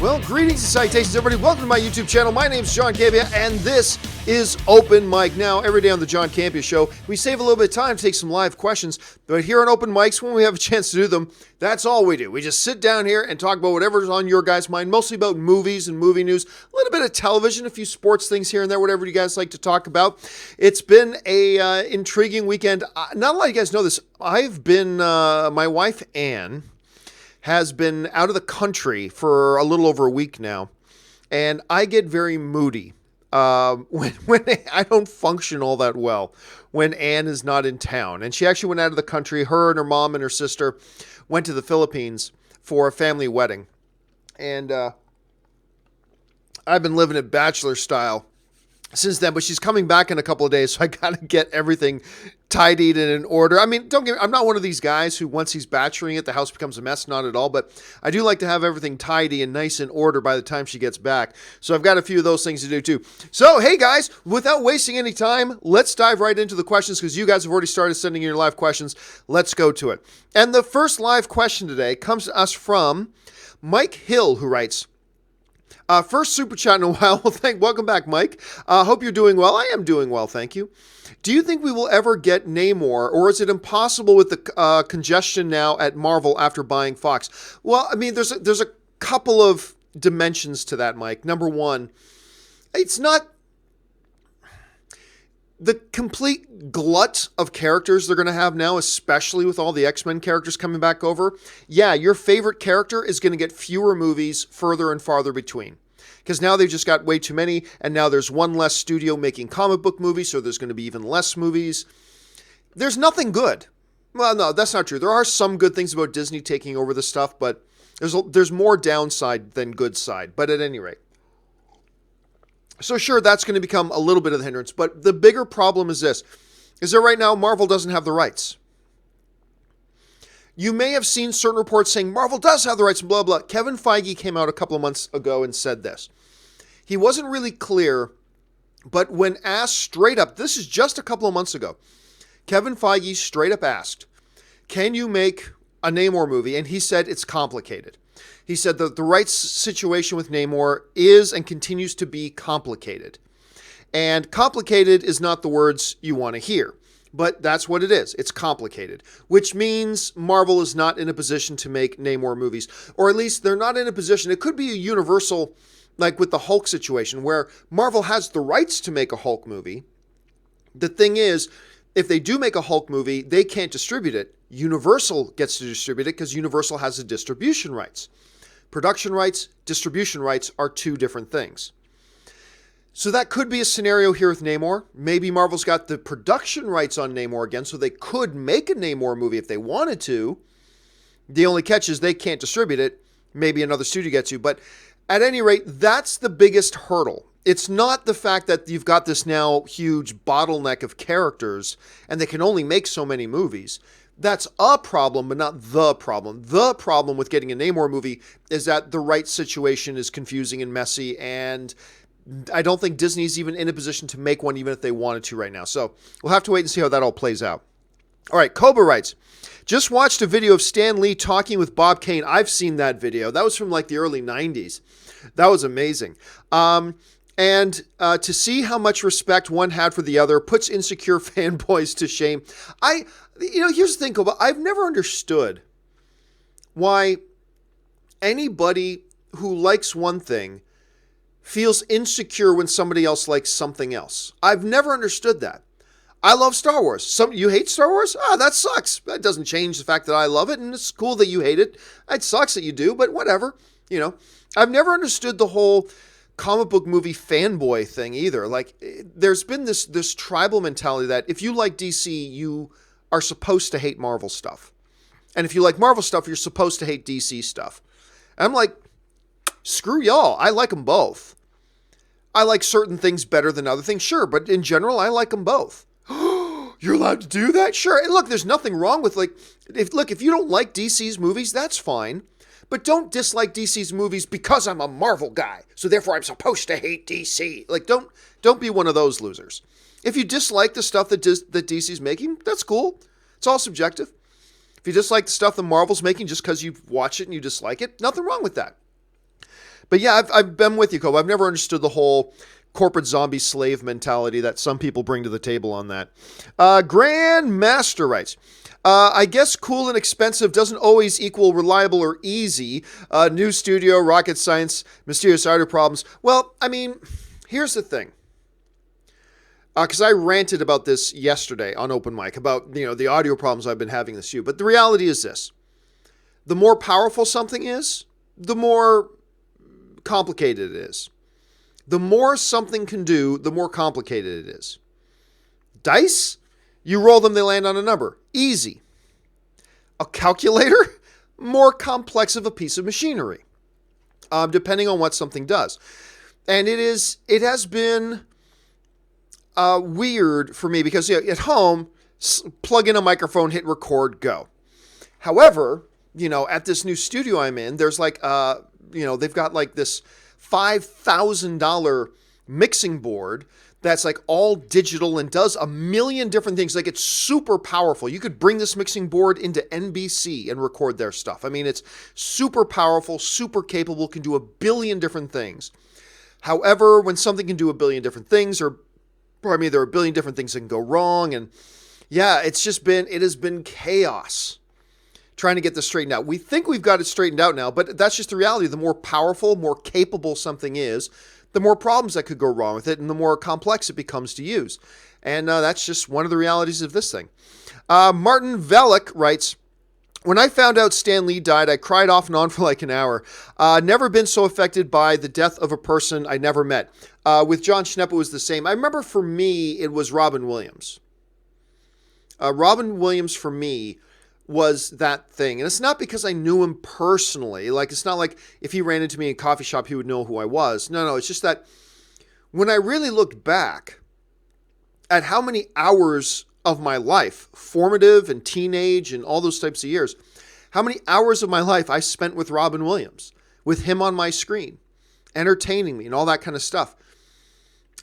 Well, greetings and salutations, everybody. Welcome to my YouTube channel. My name's John Campea, and this is Open Mic. Now, every day on the John Campea Show, we save a little bit of time to take some live questions. But here on Open Mics, when we have a chance to do them, that's all we do. We just sit down here and talk about whatever's on your guys' mind, mostly about movies and movie news, a little bit of television, a few sports things here and there, whatever you guys like to talk about. It's been a intriguing weekend. Not a lot of you guys know this. I've been, my wife, Anne, has been out of the country for a little over a week now, and I get very moody when I don't function all that well when Anne is not in town. And she actually went out of the country. Her and her mom and her sister went to the Philippines for a family wedding, and I've been living it bachelor style since then, but she's coming back in a couple of days, so I gotta get everything tidied and in order. I mean, don't get me, I'm not one of these guys who, once he's bacheloring it, the house becomes a mess. Not at all, but I do like to have everything tidy and nice in order by the time she gets back. So I've got a few of those things to do too. So, hey guys, without wasting any time, let's dive right into the questions, because you guys have already started sending in your live questions. Let's go to it. And the first live question today comes to us from Mike Hill, who writes, first super chat in a while. Well, welcome back, Mike. Hope you're doing well. I am doing well, thank you. Do you think we will ever get Namor, or is it impossible with the congestion now at Marvel after buying Fox? Well, I mean, there's a couple of dimensions to that, Mike. Number one, it's not the complete glut of characters they're going to have now, especially with all the X-Men characters coming back over. Yeah, your favorite character is going to get fewer movies further and farther between, because now they've just got way too many, and now there's one less studio making comic book movies, so there's going to be even less movies. There's nothing good. Well, no, that's not true. There are some good things about Disney taking over the stuff, but there's more downside than good side. But at any rate, so sure, that's going to become a little bit of the hindrance, but the bigger problem is this, is that right now Marvel doesn't have the rights. You may have seen certain reports saying Marvel does have the rights and blah, blah. Kevin Feige came out a couple of months ago and said this. He wasn't really clear, but when asked straight up, this is just a couple of months ago, Kevin Feige straight up asked, can you make a Namor movie? And he said it's complicated. He said that the rights situation with Namor is and continues to be complicated. And complicated is not the words you want to hear, but that's what it is. It's complicated, which means Marvel is not in a position to make Namor movies, or at least they're not in a position. It could be a universal, like with the Hulk situation, where Marvel has the rights to make a Hulk movie. The thing is, if they do make a Hulk movie, they can't distribute it. Universal gets to distribute it because Universal has the distribution rights. Production rights, distribution rights are two different things. So that could be a scenario here with Namor. Maybe Marvel's got the production rights on Namor again, so they could make a Namor movie if they wanted to. The only catch is they can't distribute it. Maybe another studio gets to. But at any rate, that's the biggest hurdle. It's not the fact that you've got this now huge bottleneck of characters and they can only make so many movies. That's a problem, but not the problem. The problem with getting a Namor movie is that the rights situation is confusing and messy, and I don't think Disney's even in a position to make one, even if they wanted to right now. So we'll have to wait and see how that all plays out. All right, Cobra writes, just watched a video of Stan Lee talking with Bob Kane. I've seen that video. That was from like the early 90s. That was amazing. And to see how much respect one had for the other puts insecure fanboys to shame. Here's the thing, Cobra. I've never understood why anybody who likes one thing feels insecure when somebody else likes something else. I've never understood that. I love Star Wars. You hate Star Wars? That sucks. That doesn't change the fact that I love it, and it's cool that you hate it. It sucks that you do, but whatever. I've never understood the whole comic book movie fanboy thing either. Like, there's been this tribal mentality that if you like DC, you are supposed to hate Marvel stuff. And if you like Marvel stuff, you're supposed to hate DC stuff. And I'm like, screw y'all. I like them both. I like certain things better than other things, sure, but in general, I like them both. You're allowed to do that? Sure. And look, there's nothing wrong with if you don't like DC's movies, that's fine. But don't dislike DC's movies because I'm a Marvel guy, so therefore I'm supposed to hate DC. Like, don't be one of those losers. If you dislike the stuff that DC's making, that's cool. It's all subjective. If you dislike the stuff that Marvel's making just because you watch it and you dislike it, nothing wrong with that. But yeah, I've been with you, Kobe. I've never understood the whole corporate zombie slave mentality that some people bring to the table on that. Grand Master writes, I guess cool and expensive doesn't always equal reliable or easy. New studio, rocket science, mysterious audio problems. Well, I mean, here's the thing. Because I ranted about this yesterday on Open Mic, about the audio problems I've been having this year. But the reality is this. The more powerful something is, the more complicated it is. The more something can do, the more complicated it is. Dice? You roll them, they land on a number. Easy. A calculator? More complex of a piece of machinery, depending on what something does. And it has been weird for me because at home, plug in a microphone, hit record, go. However, at this new studio I'm in, there's they've got this $5,000 mixing board that's all digital and does a million different things. It's super powerful. You could bring this mixing board into NBC and record their stuff. I mean, it's super powerful, super capable, can do a billion different things. However, when something can do a billion different things, there are a billion different things that can go wrong. And yeah, it has been chaos trying to get this straightened out. We think we've got it straightened out now, but that's just the reality. The more powerful, more capable something is, the more problems that could go wrong with it, and the more complex it becomes to use. And that's just one of the realities of this thing. Martin Velick writes, when I found out Stan Lee died, I cried off and on for an hour. Never been so affected by the death of a person I never met. With John Schnepp, it was the same. I remember for me, it was Robin Williams. Robin Williams, for me, was that thing. And it's not because I knew him personally. It's not like if he ran into me in a coffee shop, he would know who I was. No, it's just that when I really looked back at how many hours of my life, formative and teenage and all those types of years, how many hours of my life I spent with Robin Williams, with him on my screen, entertaining me and all that kind of stuff.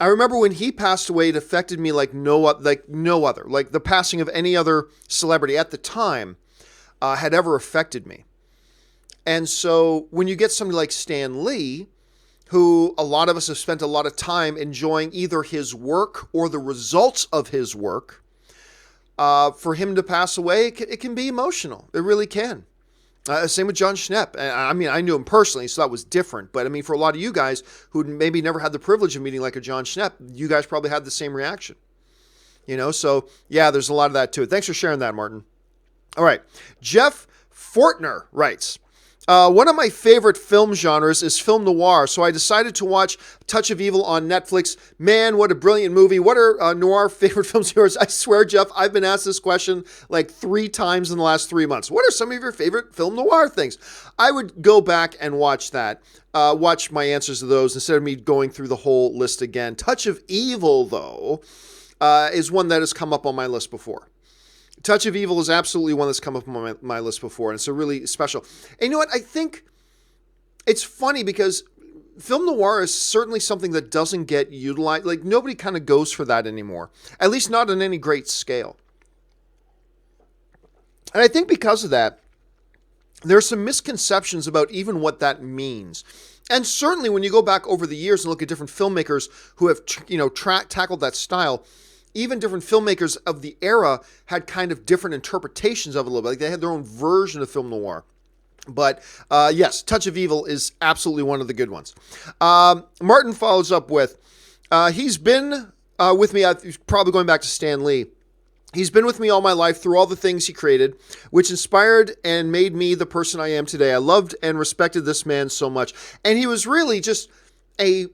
I remember when he passed away, it affected me like no other. The passing of any other celebrity at the time had ever affected me. And so when you get somebody like Stan Lee, who a lot of us have spent a lot of time enjoying either his work or the results of his work, for him to pass away, it can be emotional. It really can. Same with John Schnepp. I mean, I knew him personally, so that was different. But I mean, for a lot of you guys who maybe never had the privilege of meeting like a John Schnepp, you guys probably had the same reaction. So yeah, there's a lot of that to it. Thanks for sharing that, Martin. All right. Jeff Fortner writes, one of my favorite film genres is film noir, so I decided to watch Touch of Evil on Netflix. Man, what a brilliant movie. What are noir favorite films of yours? I swear, Jeff, I've been asked this question 3 times in the last 3 months. What are some of your favorite film noir things? I would go back and watch that, watch my answers to those instead of me going through the whole list again. Touch of Evil, though, is one that has come up on my list before. Touch of Evil is absolutely one that's come up on my list before, and it's a really special. And you know what? I think it's funny because film noir is certainly something that doesn't get utilized. Nobody kind of goes for that anymore, at least not on any great scale. And I think because of that, there's some misconceptions about even what that means. And certainly when you go back over the years and look at different filmmakers who have, tackled that style, even different filmmakers of the era had kind of different interpretations of it a little bit. They had their own version of film noir. But yes, Touch of Evil is absolutely one of the good ones. Martin follows up with, he's been with me, probably going back to Stan Lee. He's been with me all my life through all the things he created, which inspired and made me the person I am today. I loved and respected this man so much. And he was really just a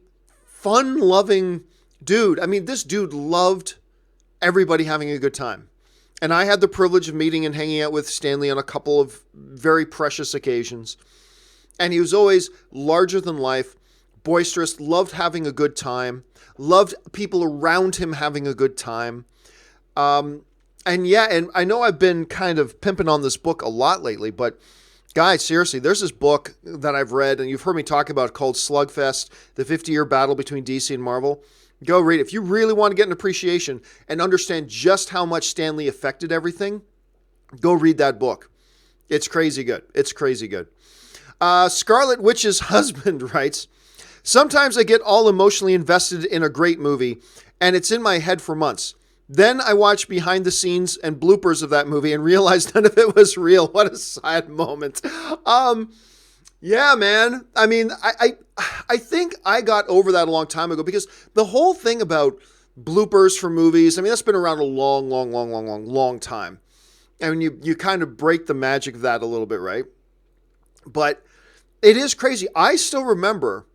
fun-loving dude. I mean, this dude loved everybody having a good time. And I had the privilege of meeting and hanging out with Stan Lee on a couple of very precious occasions. And he was always larger than life, boisterous, loved having a good time, loved people around him having a good time. And I know I've been kind of pimping on this book a lot lately, but guys, seriously, there's this book that I've read and you've heard me talk about called Slugfest, the 50-year battle between DC and Marvel. Go read it. If you really want to get an appreciation and understand just how much Stan Lee affected everything, go read that book. It's crazy good. It's crazy good. Scarlet Witch's husband writes, sometimes I get all emotionally invested in a great movie, and it's in my head for months. Then I watch behind the scenes and bloopers of that movie and realize none of it was real. What a sad moment. Yeah, man. I mean, I think I got over that a long time ago because the whole thing about bloopers for movies, I mean, that's been around a long time. And you kind of break the magic of that a little bit, right? But it is crazy. I still remember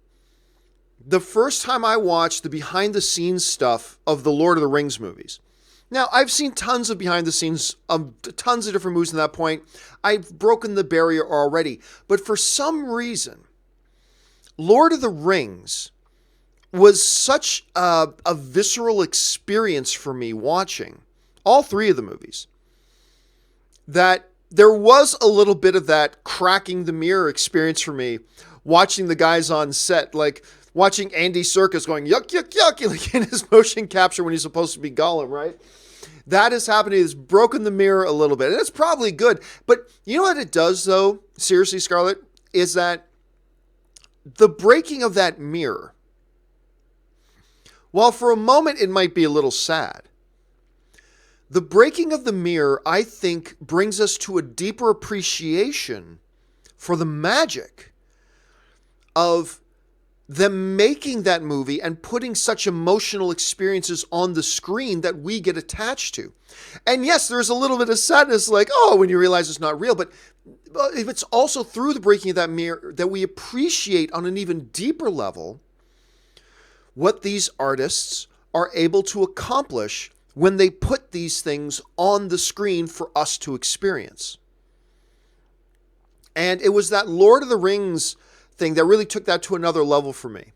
the first time I watched the behind the scenes stuff of the Lord of the Rings movies. Now, I've seen tons of behind the scenes of tons of different movies at that point. I've broken the barrier already. But for some reason, Lord of the Rings was such a visceral experience for me watching all three of the movies that there was a little bit of that cracking the mirror experience for me watching the guys on set, like watching Andy Serkis going, yuck, yuck, yuck, like in his motion capture when he's supposed to be Gollum, right? That is happening. It's broken the mirror a little bit. And it's probably good. But you know what it does, though, seriously, Scarlett, is that the breaking of that mirror, while for a moment it might be a little sad, the breaking of the mirror, I think, brings us to a deeper appreciation for the magic of them making that movie and putting such emotional experiences on the screen that we get attached to. And yes, there's a little bit of sadness, like, oh, when you realize it's not real, but it's also through the breaking of that mirror that we appreciate on an even deeper level what these artists are able to accomplish when they put these things on the screen for us to experience. And it was that Lord of the Rings thing that really took that to another level for me.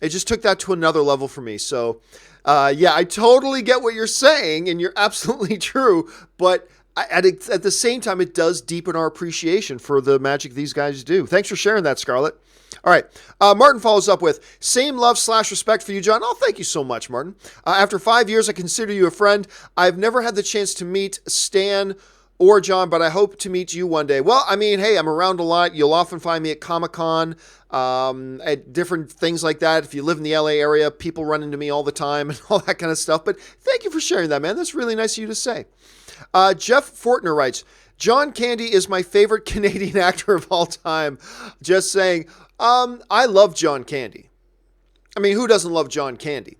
It just took that to another level for me. So, yeah, I totally get what you're saying, and you're absolutely true. But at the same time, it does deepen our appreciation for the magic these guys do. Thanks for sharing that, Scarlett. All right. Martin follows up with, same love / respect for you, John. Oh, thank you so much, Martin. After 5 years, I consider you a friend. I've never had the chance to meet Stan or John, but I hope to meet you one day. Well, I mean, hey, I'm around a lot. You'll often find me at Comic-Con, at different things like that. If you live in the LA area, people run into me all the time and all that kind of stuff. But thank you for sharing that, man. That's really nice of you to say. Jeff Fortner writes, John Candy is my favorite Canadian actor of all time. Just saying, I love John Candy. I mean, who doesn't love John Candy?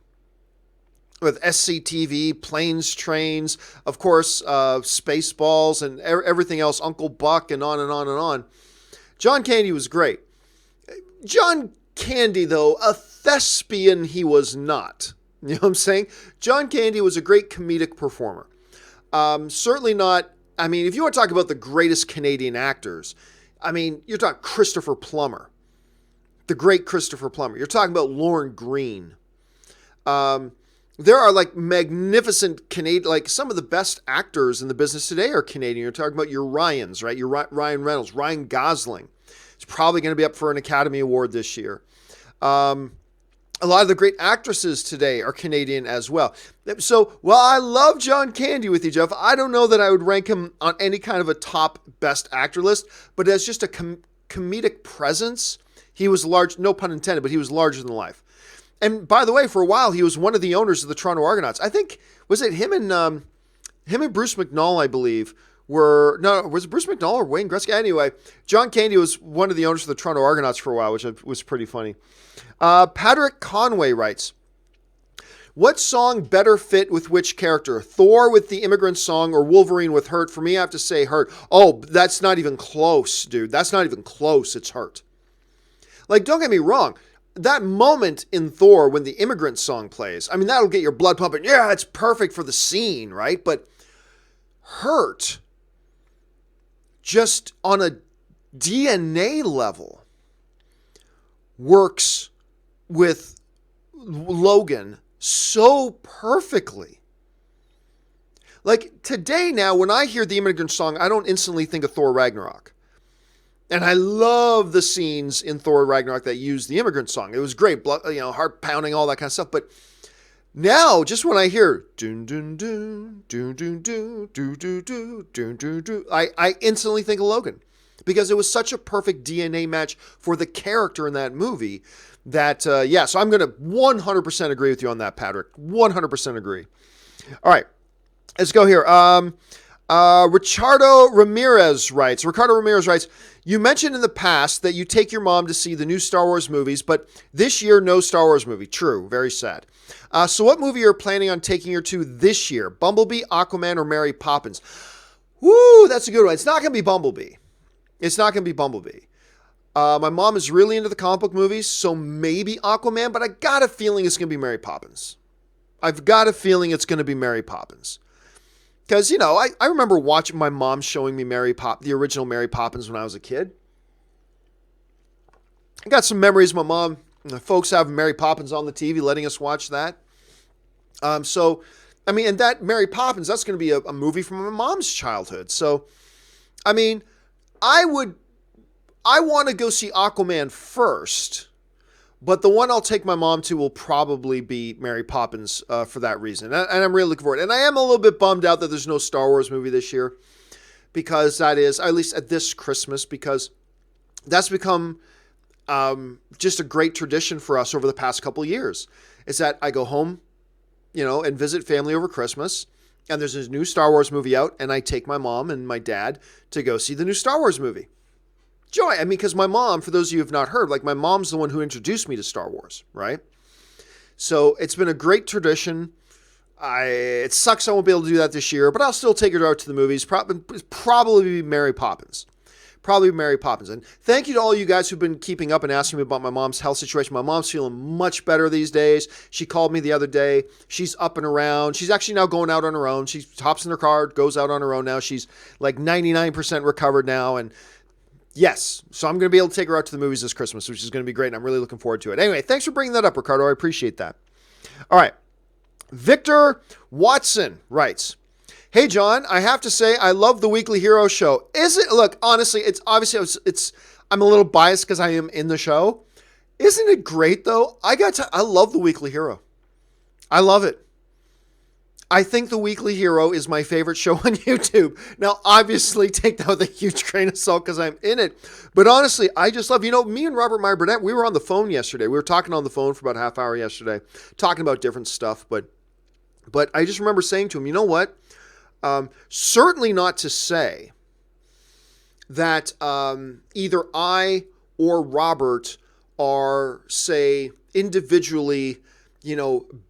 With SCTV, Planes, Trains, of course, Spaceballs, and everything else, Uncle Buck, and on and on and on. John Candy was great. John Candy, though, a thespian he was not. You know what I'm saying? John Candy was a great comedic performer. Certainly not, I mean, if you want to talk about the greatest Canadian actors, I mean, you're talking Christopher Plummer. The great Christopher Plummer. You're talking about Lorne Greene. There are like magnificent Canadian, like some of the best actors in the business today are Canadian. You're talking about your Ryans, right? Your Ryan Reynolds, Ryan Gosling. He's probably going to be up for an Academy Award this year. A lot of the great actresses today are Canadian as well. So, while I love John Candy with you, Jeff, I don't know that I would rank him on any kind of a top best actor list, but as just a comedic presence, he was large, no pun intended, but he was larger than life. And by the way, for a while, he was one of the owners of the Toronto Argonauts. I think, was it him and Bruce McNall, I believe, was it Bruce McNall or Wayne Gretzky? Anyway, John Candy was one of the owners of the Toronto Argonauts for a while, which was pretty funny. Patrick Conway writes, what song better fit with which character? Thor with the Immigrant Song or Wolverine with Hurt? For me, I have to say Hurt. Oh, that's not even close, dude. That's not even close. It's Hurt. Like, don't get me wrong. That moment in Thor when the Immigrant Song plays, I mean, that'll get your blood pumping. Yeah, it's perfect for the scene, right? But Hurt, just on a DNA level, works with Logan so perfectly. Like, today now, when I hear the Immigrant Song, I don't instantly think of Thor Ragnarok. And I love the scenes in Thor Ragnarok that use the Immigrant Song. It was great, blood, heart pounding, all that kind of stuff. But now, just when I hear doon doon doon doon doon doon doon doon doon doon doon, I instantly think of Logan. because it was such a perfect DNA match for the character in that movie that, yeah, so I'm going to 100% agree with you on that, Patrick. 100% agree. All right, let's go here. Ricardo Ramirez writes, you mentioned in the past that you take your mom to see the new Star Wars movies, but this year, no Star Wars movie. True. Very sad. So what movie are you planning on taking her to this year? Bumblebee, Aquaman, or Mary Poppins? Woo, that's a good one. It's not going to be Bumblebee. My mom is really into the comic book movies, so maybe Aquaman, but I got a feeling it's going to be Mary Poppins. Because, you know, I remember watching my mom showing me the original Mary Poppins when I was a kid. I got some memories of my mom, folks having Mary Poppins on the TV, letting us watch that. So, I mean, and that Mary Poppins, that's going to be a movie from my mom's childhood. So, I mean, I want to go see Aquaman first, but the one I'll take my mom to will probably be Mary Poppins for that reason. And I'm really looking forward. And I am a little bit bummed out that there's no Star Wars movie this year, because that is, at least at this Christmas, because that's become just a great tradition for us over the past couple of years. Is that I go home, you know, and visit family over Christmas, and there's a new Star Wars movie out, and I take my mom and my dad to go see the new Star Wars movie. Joy. I mean, because my mom, for those of you who have not heard, like, my mom's the one who introduced me to Star Wars, right? So it's been a great tradition. It sucks I won't be able to do that this year, but I'll still take her out to the movies. Probably Mary Poppins. And thank you to all you guys who've been keeping up and asking me about my mom's health situation. My mom's feeling much better these days. She called me the other day. She's up and around. She's actually now going out on her own. She hops in her car, goes out on her own now. She's like 99% recovered now, and yes, so I'm going to be able to take her out to the movies this Christmas, which is going to be great, and I'm really looking forward to it. Anyway, thanks for bringing that up, Ricardo. I appreciate that. All right. Victor Watson writes, hey, John, I have to say I love the Weekly Hero show. Look, honestly, I'm a little biased because I am in the show. Isn't it great, though? I love the Weekly Hero. I love it. I think the Weekly Hero is my favorite show on YouTube. Now, obviously, take that with a huge grain of salt because I'm in it. But honestly, I just love, me and Robert Meyer Burnett, we were on the phone yesterday. We were talking on the phone for about a half hour yesterday, talking about different stuff. But I just remember saying to him, you know what? Certainly not to say that either I or Robert are, say, individually,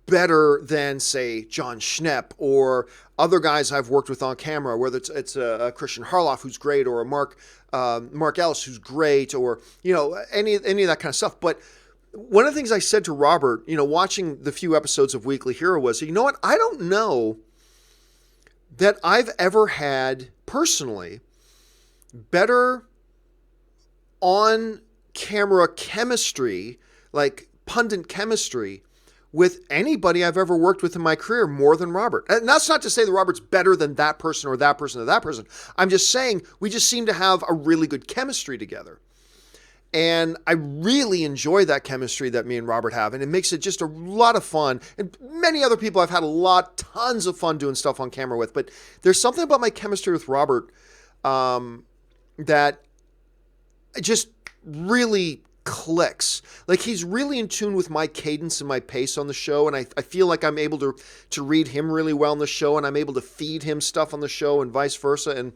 better than, say, John Schnepp or other guys I've worked with on camera, whether it's a Christian Harloff who's great, or a Mark Ellis who's great, or, any of that kind of stuff. But one of the things I said to Robert, watching the few episodes of Weekly Hero was, you know what? I don't know that I've ever had, personally, better on-camera chemistry, like pundit chemistry, with anybody I've ever worked with in my career more than Robert. And that's not to say that Robert's better than that person or that person or that person. I'm just saying we just seem to have a really good chemistry together. And I really enjoy that chemistry that me and Robert have. And it makes it just a lot of fun. And many other people I've had tons of fun doing stuff on camera with. But there's something about my chemistry with Robert that just really clicks. Like, he's really in tune with my cadence and my pace on the show, and I feel like I'm able to read him really well on the show, and I'm able to feed him stuff on the show, and vice versa.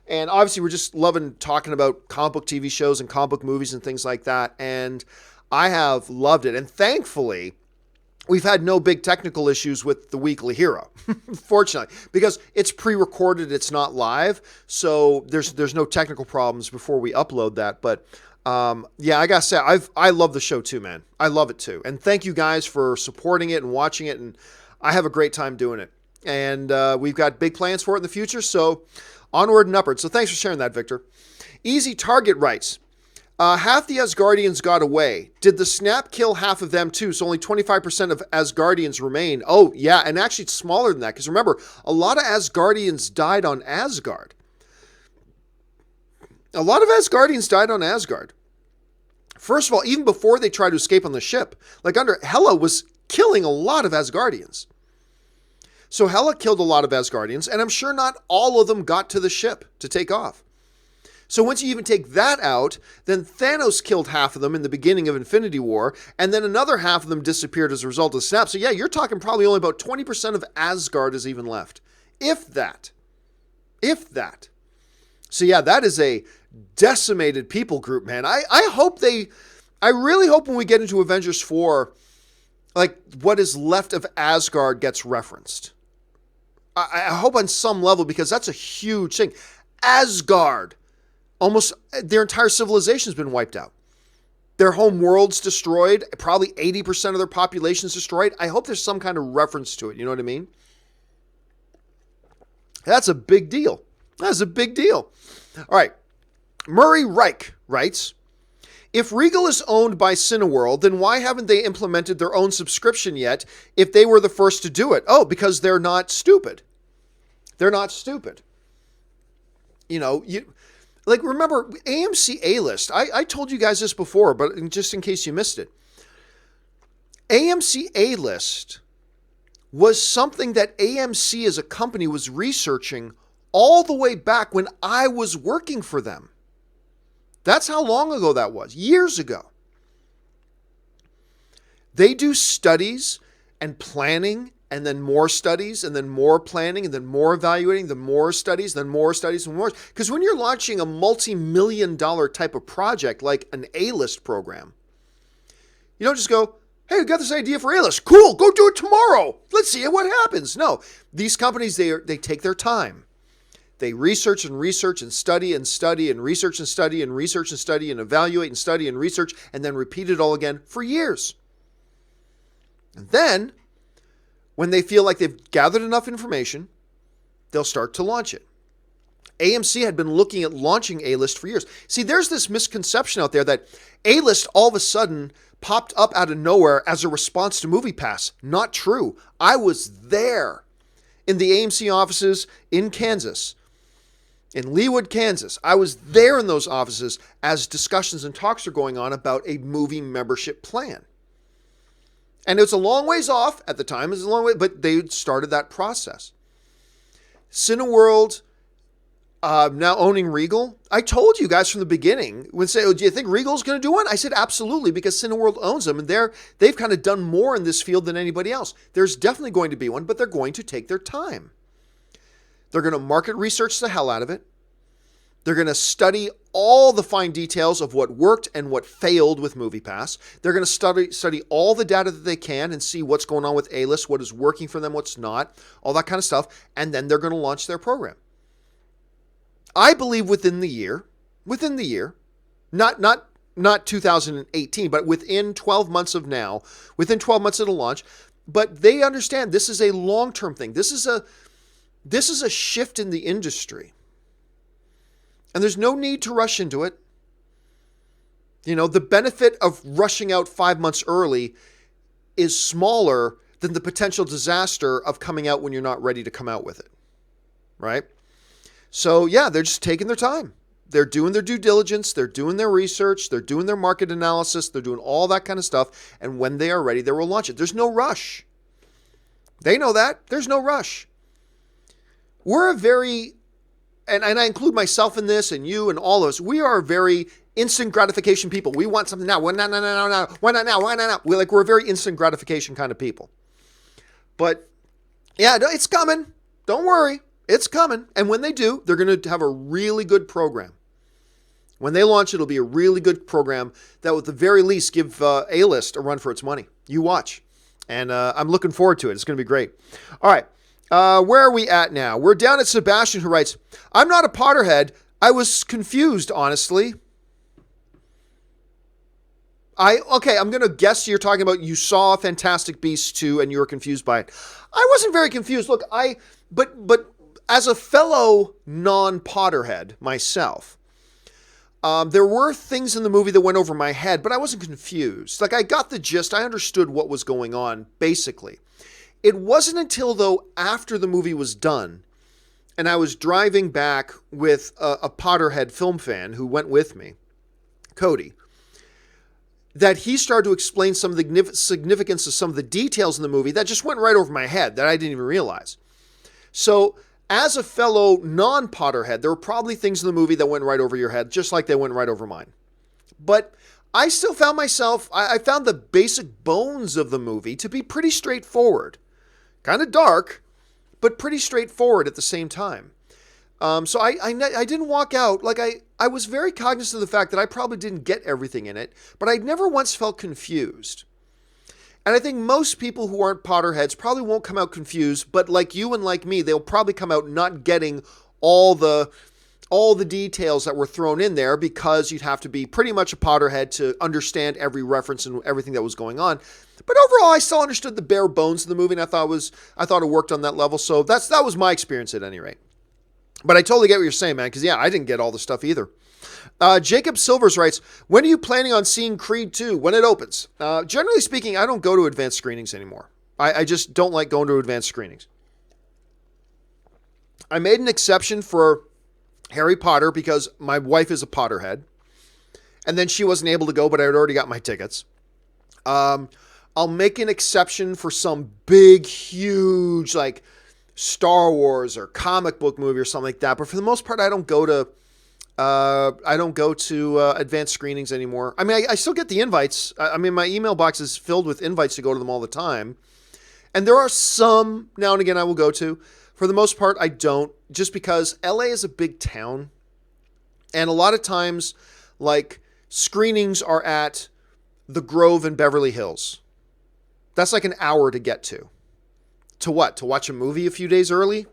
And obviously we're just loving talking about comic book TV shows and comic book movies and things like that, and I have loved it. And thankfully, we've had no big technical issues with the Weekly Hero, fortunately, because it's pre-recorded, it's not live, so there's no technical problems before we upload that. But yeah, I gotta say, I love the show too, man. I love it too. And thank you guys for supporting it and watching it. And I have a great time doing it. And we've got big plans for it in the future. So onward and upward. So thanks for sharing that, Victor. Easy Target writes, half the Asgardians got away. Did the snap kill half of them too? So only 25% of Asgardians remain. Oh, yeah. And actually it's smaller than that. Because remember, a lot of Asgardians died on Asgard. A lot of Asgardians died on Asgard. First of all, even before they tried to escape on the ship, like Hela was killing a lot of Asgardians. So Hela killed a lot of Asgardians, and I'm sure not all of them got to the ship to take off. So once you even take that out, then Thanos killed half of them in the beginning of Infinity War, and then another half of them disappeared as a result of the snap. So yeah, you're talking probably only about 20% of Asgard is even left. If that. If that. So yeah, that is a decimated people group, man. I really hope when we get into Avengers 4, like what is left of Asgard gets referenced. I hope on some level, because that's a huge thing. Asgard. Almost their entire civilization has been wiped out. Their home world's destroyed. Probably 80% of their population is destroyed. I hope there's some kind of reference to it. You know what I mean? That's a big deal. That's a big deal. All right. Murray Reich writes, if Regal is owned by Cineworld, then why haven't they implemented their own subscription yet if they were the first to do it? Oh, because they're not stupid. They're not stupid. You know, like, remember, AMC A-List. I told you guys this before, but just in case you missed it. AMC A-List was something that AMC as a company was researching all the way back when I was working for them. That's how long ago that was. Years ago. They do studies and planning, and then more studies, and then more planning, and then more evaluating, then more studies, then more studies, and more. Because when you're launching a multi-million-dollar type of project like an A-List program, you don't just go, hey, we got this idea for A-List. Cool, go do it tomorrow. Let's see what happens. No, these companies, they take their time. They research and research and study and study and research and study and research and study and evaluate and study and research and then repeat it all again for years. And then, when they feel like they've gathered enough information, they'll start to launch it. AMC had been looking at launching A-List for years. See, there's this misconception out there that A-List all of a sudden popped up out of nowhere as a response to MoviePass. Not true. I was there in the AMC offices in Kansas, in Leawood, Kansas. I was there in those offices as discussions and talks are going on about a movie membership plan. And it was a long ways off at the time. It was a long way, but they started that process. Cineworld, now owning Regal. I told you guys from the beginning, when say, oh, do you think Regal's going to do one? I said, absolutely, because Cineworld owns them, and they've kind of done more in this field than anybody else. There's definitely going to be one, but they're going to take their time. They're going to market research the hell out of it. They're going to study all the fine details of what worked and what failed with MoviePass. They're going to study all the data that they can and see what's going on with A-List, what is working for them, what's not, all that kind of stuff, and then they're going to launch their program. I believe within the year, not 2018, but within 12 months of now, within 12 months it'll launch, but they understand this is a long-term thing. This is a shift in the industry. And there's no need to rush into it. You know, the benefit of rushing out 5 months early is smaller than the potential disaster of coming out when you're not ready to come out with it. Right? So, yeah, they're just taking their time. They're doing their due diligence. They're doing their research. They're doing their market analysis. They're doing all that kind of stuff. And when they are ready, they will launch it. There's no rush. They know that. There's no rush. We're a very... And I include myself in this, and you and all of us, we are very instant gratification people. We want something now. Why not now? Why not now? Why not now? We're a very instant gratification kind of people. But yeah, it's coming. Don't worry. It's coming. And when they do, they're going to have a really good program. When they launch, it'll be a really good program that will at the very least give A-List a run for its money. You watch. And I'm looking forward to it. It's going to be great. All right. Where are we at now? We're down at Sebastian, who writes, I'm not a Potterhead. I was confused, honestly. I'm going to guess you're talking about you saw Fantastic Beasts 2 and you were confused by it. I wasn't very confused. Look, but as a fellow non-Potterhead myself, there were things in the movie that went over my head, but I wasn't confused. Like, I got the gist. I understood what was going on, basically. It wasn't until, though, after the movie was done, and I was driving back with a Potterhead film fan who went with me, Cody, that he started to explain some of the significance of some of the details in the movie that just went right over my head that I didn't even realize. So as a fellow non-Potterhead, there were probably things in the movie that went right over your head, just like they went right over mine. But I still found I found the basic bones of the movie to be pretty straightforward. Kind of dark, but pretty straightforward at the same time. So I didn't walk out. Like, I was very cognizant of the fact that I probably didn't get everything in it, but I never once felt confused. And I think most people who aren't Potterheads probably won't come out confused, but like you and like me, they'll probably come out not getting all the details that were thrown in there, because you'd have to be pretty much a Potterhead to understand every reference and everything that was going on. But overall, I still understood the bare bones of the movie, and I thought it worked on that level. So that was my experience at any rate. But I totally get what you're saying, man, because, yeah, I didn't get all the stuff either. Jacob Silvers writes, when are you planning on seeing Creed 2 when it opens? Generally speaking, I don't go to advanced screenings anymore. I just don't like going to advanced screenings. I made an exception for Harry Potter because my wife is a Potterhead. And then she wasn't able to go, but I had already got my tickets. I'll make an exception for some big, huge, like, Star Wars or comic book movie or something like that. But for the most part, I don't go to advanced screenings anymore. I mean, I still get the invites. I mean, my email box is filled with invites to go to them all the time. And there are some now and again I will go to. For the most part, I don't, just because LA is a big town. And a lot of times, like, screenings are at the Grove in Beverly Hills. That's like an hour to get to. To what? To watch a movie a few days early?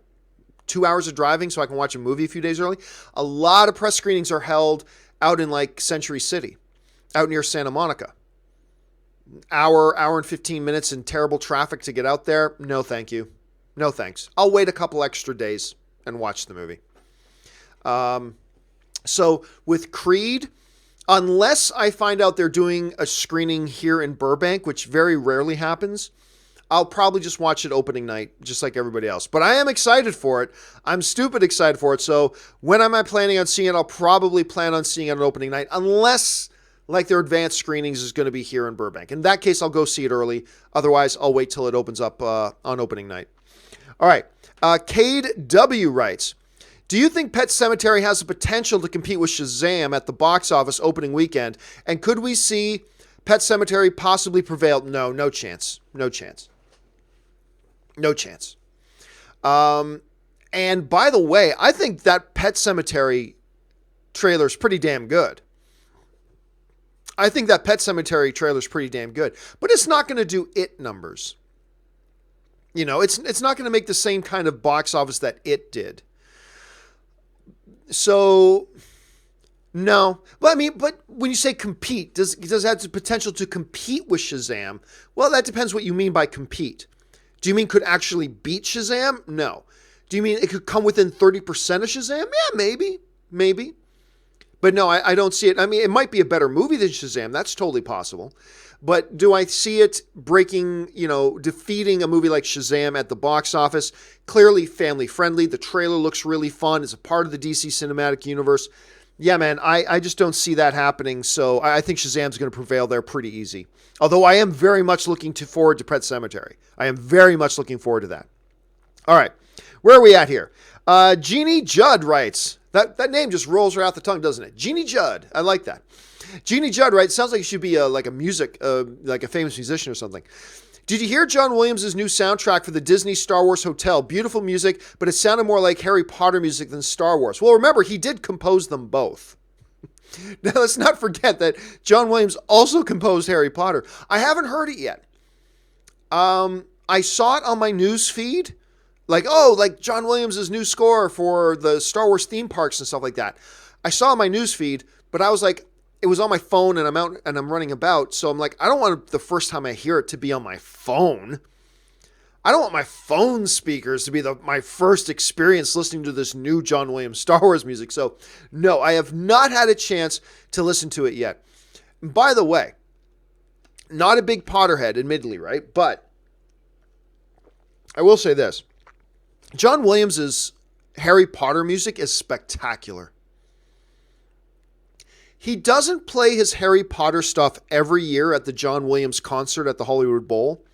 2 hours of driving so I can watch a movie a few days early? A lot of press screenings are held out in, like, Century City, out near Santa Monica. Hour and 15 minutes in terrible traffic to get out there? No, thank you. No, thanks. I'll wait a couple extra days and watch the movie. So with Creed, unless I find out they're doing a screening here in Burbank, which very rarely happens, I'll probably just watch it opening night, just like everybody else. But I am excited for it. I'm stupid excited for it. So when am I planning on seeing it? I'll probably plan on seeing it on opening night, unless, like, their advanced screenings is going to be here in Burbank. In that case, I'll go see it early. Otherwise, I'll wait till it opens up on opening night. All right. Cade W. writes, do you think Pet Sematary has the potential to compete with Shazam at the box office opening weekend? And could we see Pet Sematary possibly prevail? No chance. No chance. No chance. And by the way, I think that Pet Sematary trailer is pretty damn good. But it's not going to do It numbers. You know, it's not going to make the same kind of box office that It did. So, no. But I mean, but when you say compete, does it have the potential to compete with Shazam? Well, that depends what you mean by compete. Do you mean could actually beat Shazam? No. Do you mean it could come within 30% of Shazam? Yeah, maybe. But no, I don't see it. I mean, it might be a better movie than Shazam. That's totally possible. But do I see it defeating a movie like Shazam at the box office? Clearly family friendly. The trailer looks really fun. It's a part of the DC cinematic universe. Yeah, man, I just don't see that happening. So I think Shazam's going to prevail there pretty easy. Although I am very much looking forward to Pet Sematary. I am very much looking forward to that. All right, where are we at here? Jeannie Judd writes, that name just rolls right off the tongue, doesn't it? Jeannie Judd, I like that. Jeannie Judd writes, sounds like it should be like a famous musician or something. Did you hear John Williams' new soundtrack for the Disney Star Wars Hotel? Beautiful music, but it sounded more like Harry Potter music than Star Wars. Well, remember, he did compose them both. Now, let's not forget that John Williams also composed Harry Potter. I haven't heard it yet. I saw it on my news feed. Like John Williams' new score for the Star Wars theme parks and stuff like that. I saw it on my news feed, but I was like, it was on my phone and I'm out and I'm running about. So I'm like, I don't want the first time I hear it to be on my phone. I don't want my phone speakers to be my first experience listening to this new John Williams Star Wars music. So no, I have not had a chance to listen to it yet. By the way, not a big Potterhead, admittedly, right? But I will say this. John Williams' Harry Potter music is spectacular. He doesn't play his Harry Potter stuff every year at the John Williams concert at the Hollywood Bowl.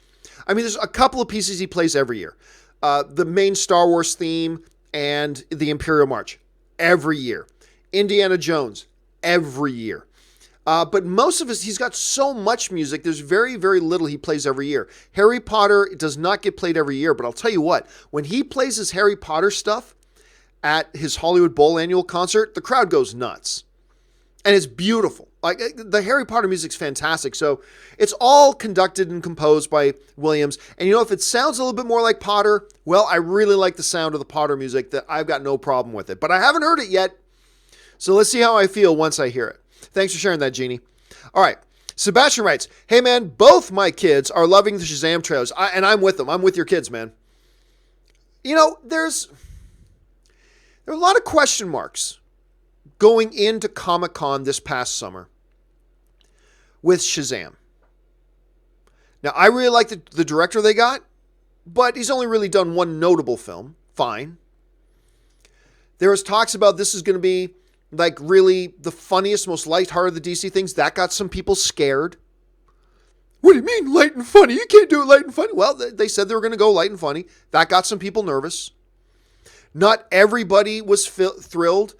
I mean, there's a couple of pieces he plays every year. The main Star Wars theme and the Imperial March every year. Indiana Jones every year. But most of he's got so much music, there's very, very little he plays every year. Harry Potter does not get played every year, but I'll tell you what, when he plays his Harry Potter stuff at his Hollywood Bowl annual concert, the crowd goes nuts. And it's beautiful. Like, the Harry Potter music's fantastic. So it's all conducted and composed by Williams. And if it sounds a little bit more like Potter, well, I really like the sound of the Potter music. That I've got no problem with it. But I haven't heard it yet. So let's see how I feel once I hear it. Thanks for sharing that, Jeannie. All right. Sebastian writes, hey, man, both my kids are loving the Shazam trailers. And I'm with them. I'm with your kids, man. There are a lot of question marks going into Comic-Con this past summer with Shazam. Now, I really like the director they got, but he's only really done one notable film. Fine. There was talks about this is going to be like really the funniest, most lighthearted of the DC things. That got some people scared. What do you mean light and funny? You can't do it light and funny. Well, they said they were going to go light and funny. That got some people nervous. Not everybody was thrilled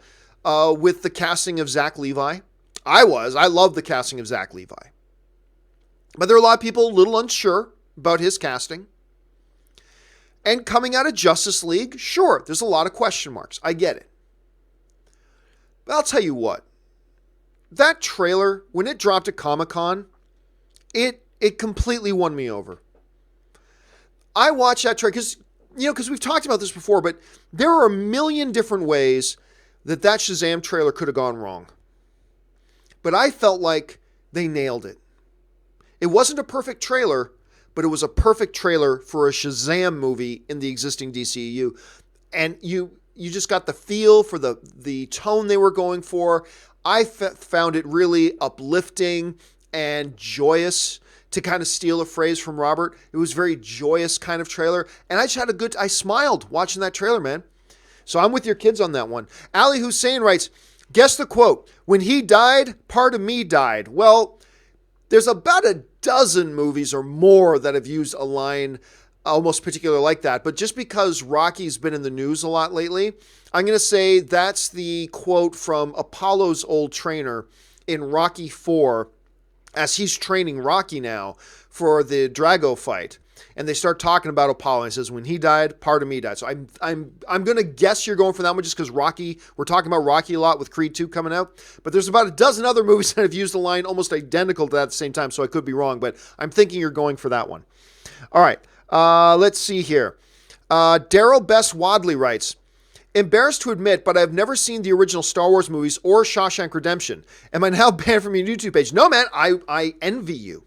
with the casting of Zach Levi. I was. I love the casting of Zach Levi. But there are a lot of people a little unsure about his casting. And coming out of Justice League, sure, there's a lot of question marks. I get it. But I'll tell you what. That trailer, when it dropped at Comic-Con, it completely won me over. I watched that trailer because we've talked about this before, but there are a million different ways that Shazam trailer could have gone wrong. But I felt like they nailed it. It wasn't a perfect trailer, but it was a perfect trailer for a Shazam movie in the existing DCEU. And you just got the feel for the tone they were going for. I found it really uplifting and joyous, to kind of steal a phrase from Robert. It was a very joyous kind of trailer. And I just had I smiled watching that trailer, man. So I'm with your kids on that one. Ali Hussein writes, guess the quote, when he died, part of me died. Well, there's about a dozen movies or more that have used a line almost particular like that. But just because Rocky's been in the news a lot lately, I'm going to say that's the quote from Apollo's old trainer in Rocky 4, as he's training Rocky now for the Drago fight. And they start talking about Apollo, and he says, when he died, part of me died. So I'm going to guess you're going for that one just because Rocky, we're talking about Rocky a lot with Creed 2 coming out. But there's about a dozen other movies that have used a line almost identical to that at the same time, so I could be wrong, but I'm thinking you're going for that one. All right, let's see here. Daryl Best Wadley writes, embarrassed to admit, but I've never seen the original Star Wars movies or Shawshank Redemption. Am I now banned from your YouTube page? No, man, I envy you.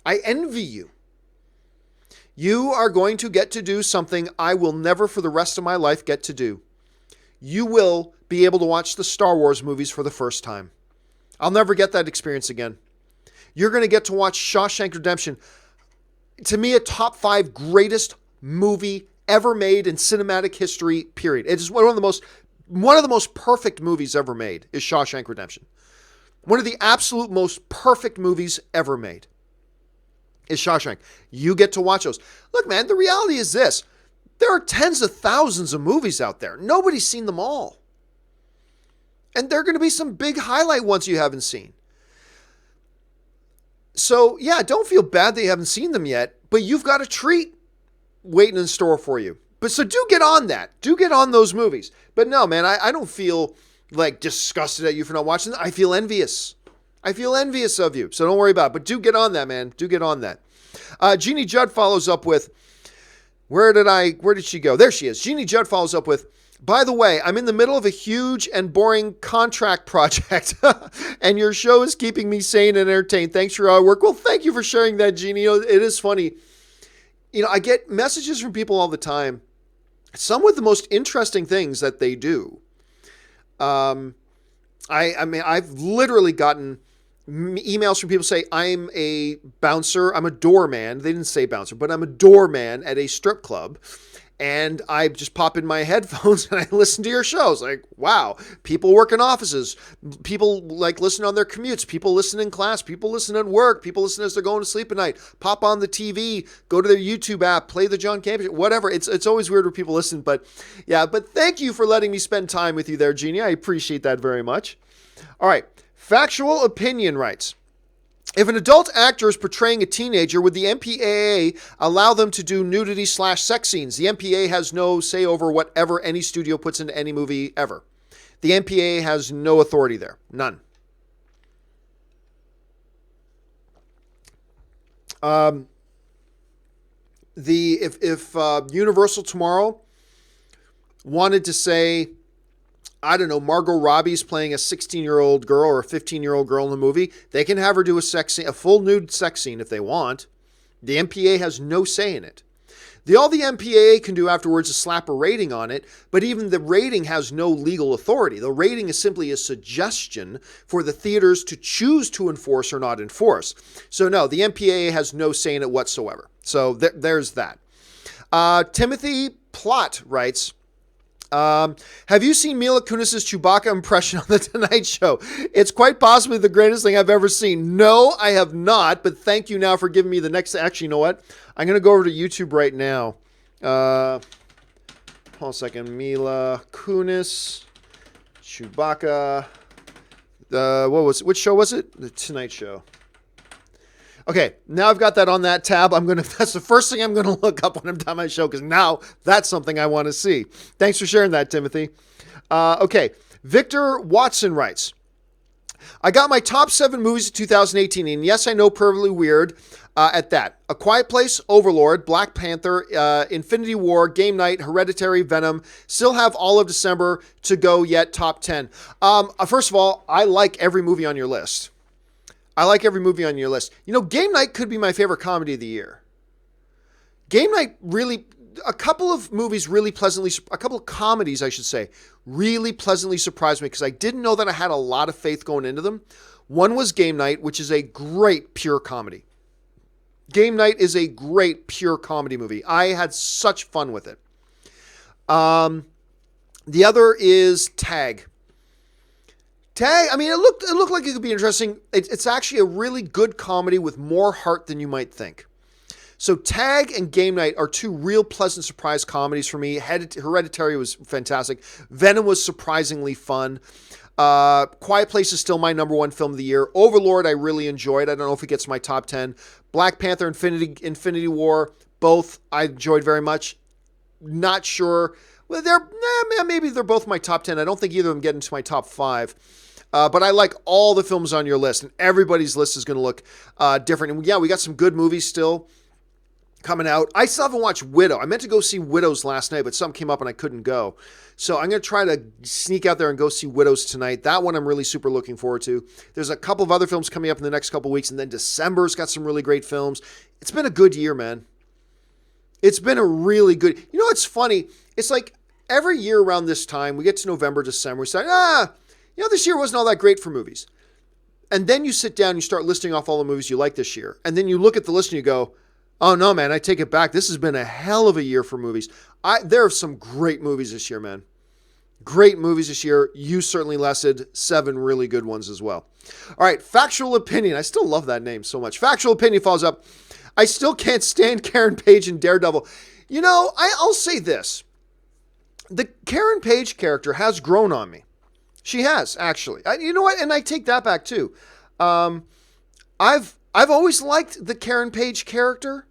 I envy you. You are going to get to do something I will never for the rest of my life get to do. You will be able to watch the Star Wars movies for the first time. I'll never get that experience again. You're going to get to watch Shawshank Redemption. To me, a top 5 greatest movie ever made in cinematic history, period. It is one of the most perfect movies ever made is Shawshank Redemption. One of the absolute most perfect movies ever made is Shawshank. You get to watch those. Look, man, the reality is this. There are tens of thousands of movies out there. Nobody's seen them all. And there are going to be some big highlight ones you haven't seen. So, yeah, don't feel bad that you haven't seen them yet, but you've got a treat waiting in store for you. But so do get on that. Do get on those movies. But no, man, I don't feel like disgusted at you for not watching them. I feel envious. I feel envious of you. So don't worry about it. But do get on that, man. Do get on that. Jeannie Judd follows up with, where did she go? There she is. Jeannie Judd follows up with, by the way, I'm in the middle of a huge and boring contract project, and your show is keeping me sane and entertained. Thanks for your work. Well, thank you for sharing that, Jeannie. It is funny. I get messages from people all the time. Some of the most interesting things that they do. I mean, I've literally gotten emails from people say, I'm a bouncer. I'm a doorman. They didn't say bouncer, but I'm a doorman at a strip club. and I just pop in my headphones and I listen to your shows. Like, wow, people work in offices, people like listen on their commutes, people listen in class, people listen at work, people listen as they're going to sleep at night, pop on the TV, go to their YouTube app, play the John Campea, whatever. It's always weird when people listen, but yeah, but thank you for letting me spend time with you there, Jeannie. I appreciate that very much. All right, Factual Opinion writes, if an adult actor is portraying a teenager, would the MPAA allow them to do nudity/sex scenes? The MPAA has no say over whatever any studio puts into any movie ever. The MPAA has no authority there. None. If Universal tomorrow wanted to say, I don't know, Margot Robbie's playing a 16-year-old girl or a 15-year-old girl in the movie, they can have her do a full nude sex scene if they want. The MPAA has no say in it. All the MPAA can do afterwards is slap a rating on it, but even the rating has no legal authority. The rating is simply a suggestion for the theaters to choose to enforce or not enforce. So no, the MPAA has no say in it whatsoever. So there's that. Timothy Plott writes, have you seen Mila Kunis' Chewbacca impression on The Tonight Show? It's quite possibly the greatest thing I've ever seen. No, I have not, but thank you now for giving me the next... Actually, you know what? I'm going to go over to YouTube right now. Hold on a second. Mila Kunis, Chewbacca. Which show was it? The Tonight Show. Okay, now I've got that on that tab. That's the first thing I'm gonna look up when I'm done my show, because now that's something I want to see. Thanks for sharing that, Timothy. Okay, Victor Watson writes, I got my top 7 movies of 2018, and yes, I know, perfectly weird at that. A Quiet Place, Overlord, Black Panther, Infinity War, Game Night, Hereditary, Venom. Still have all of December to go yet, top 10. First of all, I like every movie on your list. You know, Game Night could be my favorite comedy of the year. Game Night really, a couple of comedies, I should say, really pleasantly surprised me because I didn't know that I had a lot of faith going into them. One was Game Night, which is a great pure comedy. Game Night is a great pure comedy movie. I had such fun with it. The other is Tag. I mean, it looked like it could be interesting. It's actually a really good comedy with more heart than you might think. So Tag and Game Night are 2 real pleasant surprise comedies for me. Hereditary was fantastic. Venom was surprisingly fun. Quiet Place is still my number 1 film of the year. Overlord I really enjoyed. I don't know if it gets my top 10. Black Panther, Infinity War, both I enjoyed very much. Not sure. Well, maybe they're both my top 10. I don't think either of them get into my top 5. But I like all the films on your list, and everybody's list is going to look different. And yeah, we got some good movies still coming out. I still haven't watched Widow. I meant to go see Widows last night, but something came up and I couldn't go. So I'm going to try to sneak out there and go see Widows tonight. That one I'm really super looking forward to. There's a couple of other films coming up in the next couple of weeks, and then December's got some really great films. It's been a good year, man. It's been a really good... You know, it's funny. It's like every year around this time, we get to November, December, we say, this year wasn't all that great for movies. And then you sit down and you start listing off all the movies you like this year. And then you look at the list and you go, oh no, man, I take it back. This has been a hell of a year for movies. There are some great movies this year, man. Great movies this year. You certainly listed 7 really good ones as well. All right, Factual Opinion. I still love that name so much. Factual Opinion follows up. I still can't stand Karen Page in Daredevil. You know, I'll say this. The Karen Page character has grown on me. She has, actually. You know what? And I take that back, too. I've always liked the Karen Page character.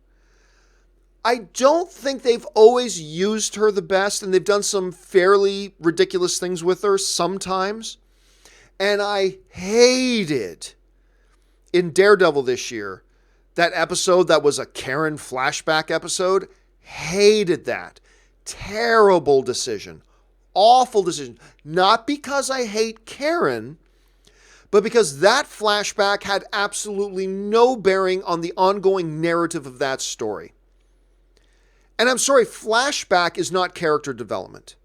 I don't think they've always used her the best, and they've done some fairly ridiculous things with her sometimes. And I hated in Daredevil this year that episode that was a Karen flashback episode. Hated that. Terrible decision. Awful decision. Not because I hate Karen, but because that flashback had absolutely no bearing on the ongoing narrative of that story. And I'm sorry, flashback is not character development.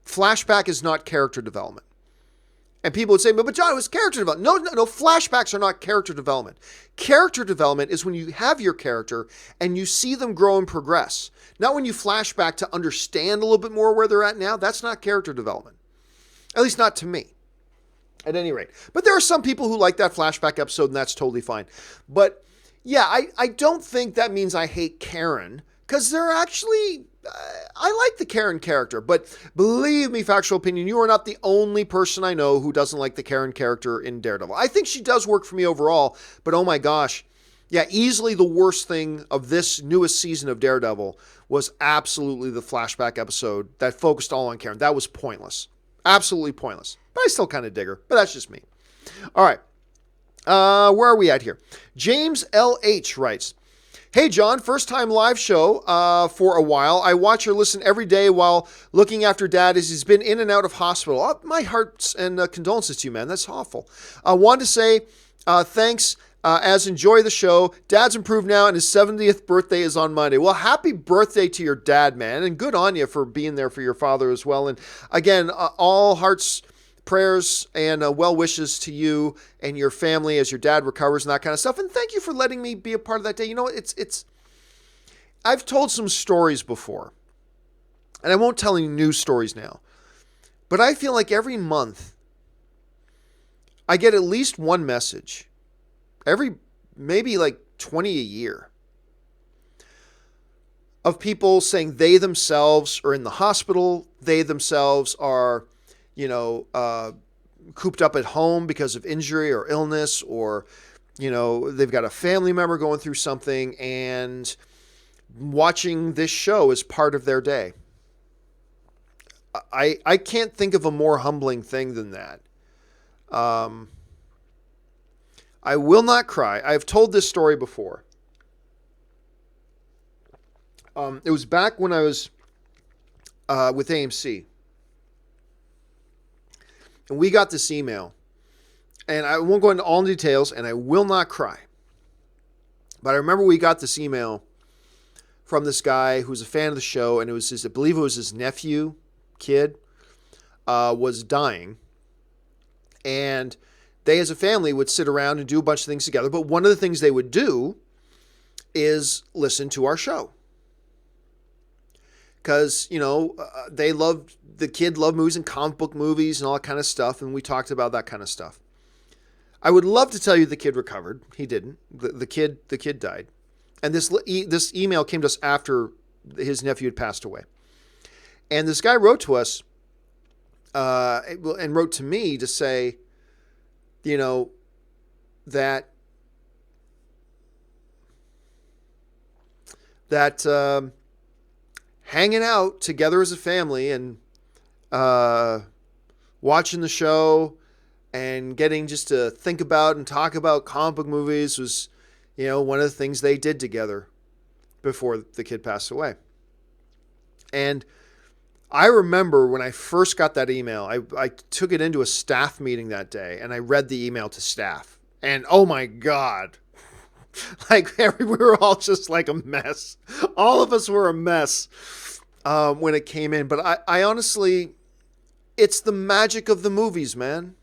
Flashback is not character development. And people would say, but John, it was character development. No, flashbacks are not character development. Character development is when you have your character and you see them grow and progress. Not when you flash back to understand a little bit more where they're at now. That's not character development. At least not to me. At any rate. But there are some people who like that flashback episode, and that's totally fine. But yeah, I don't think that means I hate Karen, because they're actually... I like the Karen character, but believe me, factual opinion, you are not the only person I know who doesn't like the Karen character in Daredevil. I think she does work for me overall, but oh my gosh. Yeah, easily the worst thing of this newest season of Daredevil was absolutely the flashback episode that focused all on Karen. That was pointless. Absolutely pointless. But I still kind of dig her, but that's just me. All right. Where are we at here? James L.H. writes, hey, John, first time live show for a while. I watch or listen every day while looking after Dad as he's been in and out of hospital. Oh, my hearts and condolences to you, man. That's awful. I wanted to say thanks, as enjoy the show. Dad's improved now, and his 70th birthday is on Monday. Well, happy birthday to your dad, man, and good on you for being there for your father as well. And again, all hearts, prayers, and well wishes to you and your family as your dad recovers and that kind of stuff. And thank you for letting me be a part of that day. You know, I've told some stories before, and I won't tell any new stories now, but I feel like every month I get at least one message, maybe like 20 a year, of people saying they themselves are in the hospital, they themselves are cooped up at home because of injury or illness, or, they've got a family member going through something, and watching this show is part of their day. I can't think of a more humbling thing than that. I will not cry. I've told this story before. It was back when I was with AMC. And we got this email, and I won't go into all the details, and I will not cry. But I remember we got this email from this guy who's a fan of the show, and it was I believe it was his nephew, kid, was dying. And they as a family would sit around and do a bunch of things together. But one of the things they would do is listen to our show. Because, the kid loved movies and comic book movies and all that kind of stuff. And we talked about that kind of stuff. I would love to tell you the kid recovered. He didn't. The kid died. And this email came to us after his nephew had passed away. And this guy wrote to us and wrote to me to say, that hanging out together as a family and watching the show and getting just to think about and talk about comic book movies was, one of the things they did together before the kid passed away. And I remember when I first got that email, I took it into a staff meeting that day, and I read the email to staff. And oh my God, we were all just like a mess. All of us were a mess when it came in. But I honestly, it's the magic of the movies, man.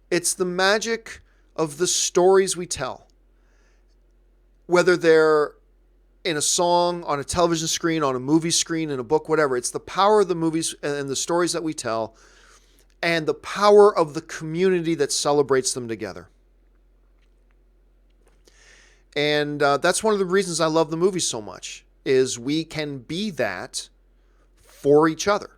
It's the magic of the stories we tell. Whether they're in a song, on a television screen, on a movie screen, in a book, whatever. It's the power of the movies and the stories that we tell, and the power of the community that celebrates them together. And that's one of the reasons I love the movies so much, is we can be that for each other.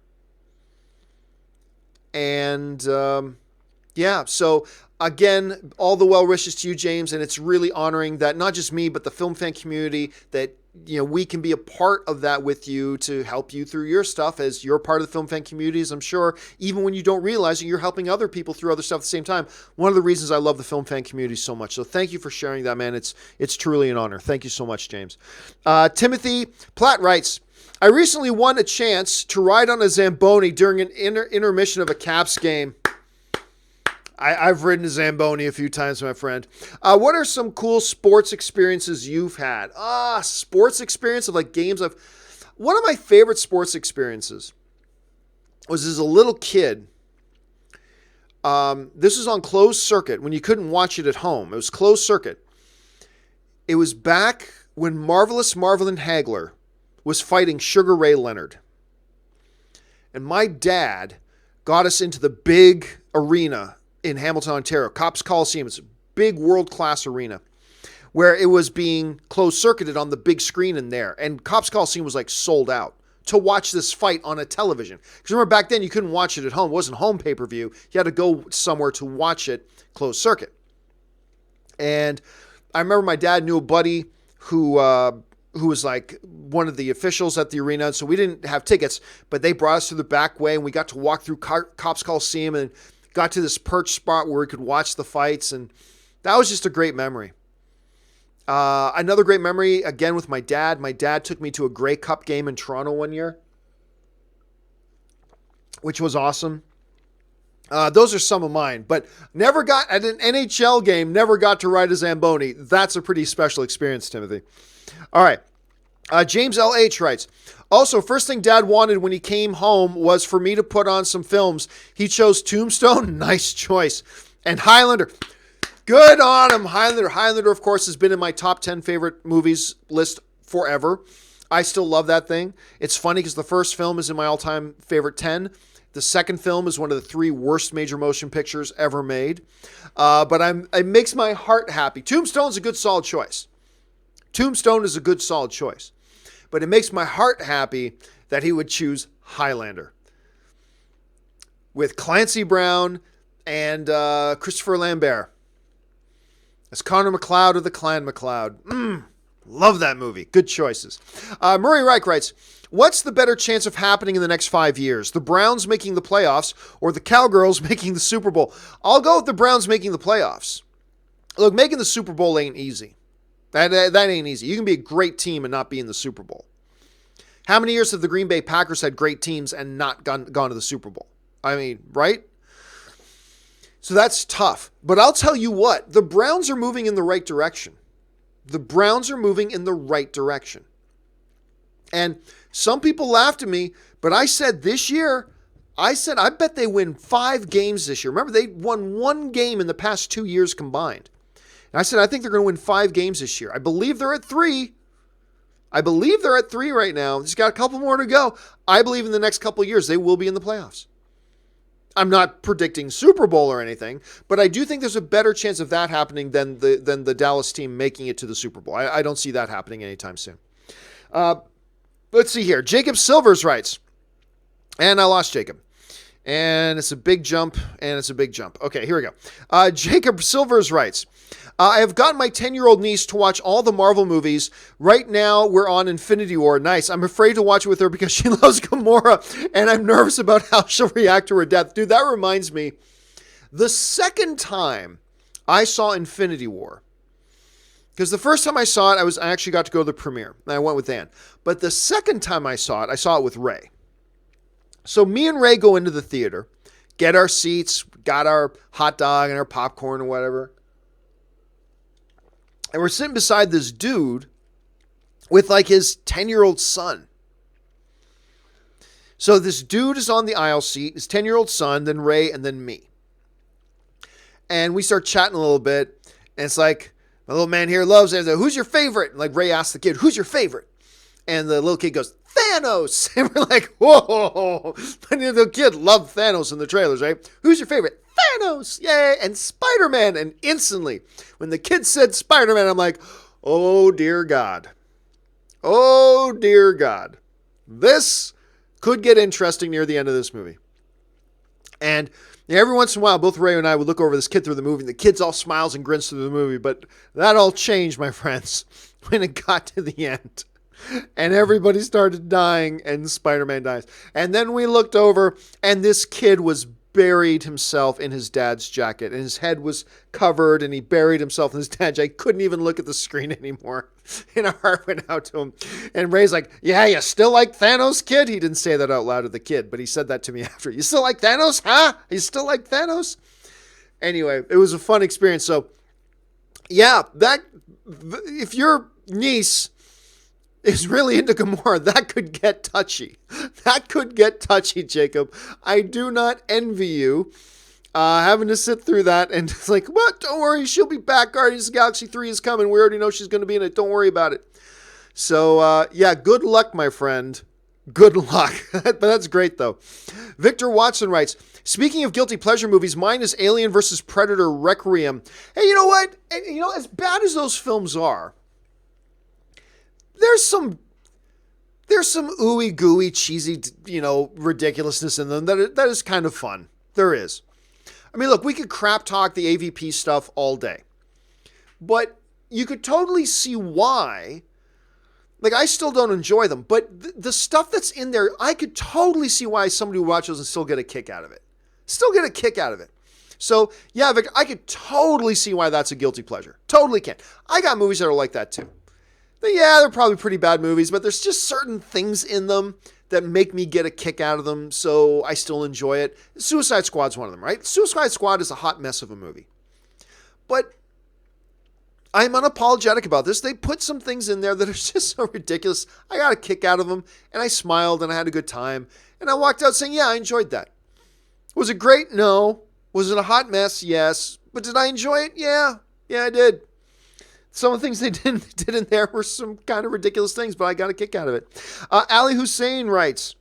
And so again, all the well wishes to you, James, and it's really honoring that not just me, but the film fan community, that we can be a part of that with you to help you through your stuff, as you're part of the film fan community, as I'm sure, even when you don't realize it, you're helping other people through other stuff at the same time. One of the reasons I love the film fan community so much. So thank you for sharing that, man. It's truly an honor. Thank you so much, James. Timothy Platt writes, I recently won a chance to ride on a Zamboni during an intermission of a Caps game. I've ridden a Zamboni a few times, my friend. What are some cool sports experiences you've had? Sports experience of like games of... One of my favorite sports experiences was as a little kid. This was on closed circuit when you couldn't watch it at home. It was closed circuit. It was back when Marvelous Marvelyn Hagler was fighting Sugar Ray Leonard. And my dad got us into the big arena in Hamilton, Ontario, Cops Coliseum. It's a big world-class arena where it was being closed-circuited on the big screen in there. And Cops Coliseum was like sold out to watch this fight on a television. Because remember, back then you couldn't watch it at home. It wasn't home pay-per-view. You had to go somewhere to watch it closed circuit. And I remember my dad knew a buddy who was like one of the officials at the arena. So we didn't have tickets, but they brought us through the back way and we got to walk through Cops Coliseum and got to this perch spot where we could watch the fights. And that was just a great memory. Another great memory, again, with my dad. My dad took me to a Grey Cup game in Toronto one year, which was awesome. Those are some of mine, but never got at an NHL game, never got to ride a Zamboni. That's a pretty special experience, Timothy. All right. James L.H. writes, also, first thing Dad wanted when he came home was for me to put on some films. He chose Tombstone. Nice choice. And Highlander. Good on him, Highlander. Highlander, of course, has been in my top 10 favorite movies list forever. I still love that thing. It's funny because the first film is in my all-time favorite 10. The second film is one of the 3 worst major motion pictures ever made. But it makes my heart happy. Tombstone's a good, solid choice. Tombstone is a good, solid choice. But it makes my heart happy that he would choose Highlander. With Clancy Brown and Christopher Lambert as Connor McLeod of the Clan McLeod. Love that movie. Good choices. Murray Reich writes, what's the better chance of happening in the next 5 years? The Browns making the playoffs or the Cowgirls making the Super Bowl? I'll go with the Browns making the playoffs. Look, making the Super Bowl ain't easy. That ain't easy. You can be a great team and not be in the Super Bowl. How many years have the Green Bay Packers had great teams and not gone to the Super Bowl? I mean, right? So that's tough. But I'll tell you what, the Browns are moving in the right direction. The Browns are moving in the right direction. And some people laughed at me, but I said this year, I bet they win 5 games this year. Remember, they won 1 game in the past 2 years combined. And I said, I think they're going to win 5 games this year. I believe they're at 3. I believe they're at 3 right now. Just got a couple more to go. I believe in the next couple of years, they will be in the playoffs. I'm not predicting Super Bowl or anything, but I do think there's a better chance of that happening than the Dallas team making it to the Super Bowl. I don't see that happening anytime soon. Let's see here. Jacob Silvers writes, and I lost Jacob. And it's a big jump, and it's a big jump. Okay, here we go. Jacob Silvers writes, I have gotten my 10-year-old niece to watch all the Marvel movies. Right now, we're on Infinity War. Nice. I'm afraid to watch it with her because she loves Gamora, and I'm nervous about how she'll react to her death. Dude, that reminds me, the second time I saw Infinity War, because the first time I saw it, I actually got to go to the premiere, and I went with Ann. But the second time I saw it with Ray. So me and Ray go into the theater, get our seats, got our hot dog and our popcorn or whatever. And we're sitting beside this dude with like his 10-year-old son. So this dude is on the aisle seat, his 10-year-old son, then Ray, and then me. And we start chatting a little bit. And it's like, my little man here loves it. Who's your favorite? And like Ray asks the kid, who's your favorite? And the little kid goes, Thanos. And we're like, whoa. And the kid loved Thanos in the trailers, right? Who's your favorite? Thanos. Yay. And Spider-Man. And instantly, when the kid said Spider-Man, I'm like, oh, dear God. Oh, dear God. This could get interesting near the end of this movie. And every once in a while, both Ray and I would look over this kid through the movie, and the kid's all smiles and grins through the movie. But that all changed, my friends, when it got to the end. And everybody started dying, and Spider-Man dies. And then we looked over, and this kid was buried himself in his dad's jacket, and his head was covered, and he buried himself in his dad's jacket. I couldn't even look at the screen anymore. And our heart went out to him. And Ray's like, yeah, you still like Thanos, kid? He didn't say that out loud to the kid, but he said that to me after. You still like Thanos, huh? You still like Thanos? Anyway, it was a fun experience. So, yeah, if your niece is really into Gamora, that could get touchy. That could get touchy, Jacob. I do not envy you. Having to sit through that and it's like, what? Don't worry, she'll be back. Guardians of the Galaxy 3 is coming. We already know she's going to be in it. Don't worry about it. So, yeah, good luck, my friend. Good luck. But that's great, though. Victor Watson writes, speaking of guilty pleasure movies, mine is Alien vs. Predator Requiem. Hey, you know what? As bad as those films are, there's some ooey gooey, cheesy, ridiculousness in them that is kind of fun. There is. I mean, look, we could crap talk the AVP stuff all day, but you could totally see why. Like, I still don't enjoy them, but the stuff that's in there, I could totally see why somebody would watch those and still get a kick out of it. So, yeah, Vic, I could totally see why that's a guilty pleasure. Totally can. I got movies that are like that too. Yeah, they're probably pretty bad movies, but there's just certain things in them that make me get a kick out of them, so I still enjoy it. Suicide Squad's one of them, right? Suicide Squad is a hot mess of a movie. But I'm unapologetic about this. They put some things in there that are just so ridiculous. I got a kick out of them, and I smiled, and I had a good time. And I walked out saying, yeah, I enjoyed that. Was it great? No. Was it a hot mess? Yes. But did I enjoy it? Yeah. Yeah, I did. Some of the things they did in there were some kind of ridiculous things, but I got a kick out of it. Ali Hussein writes,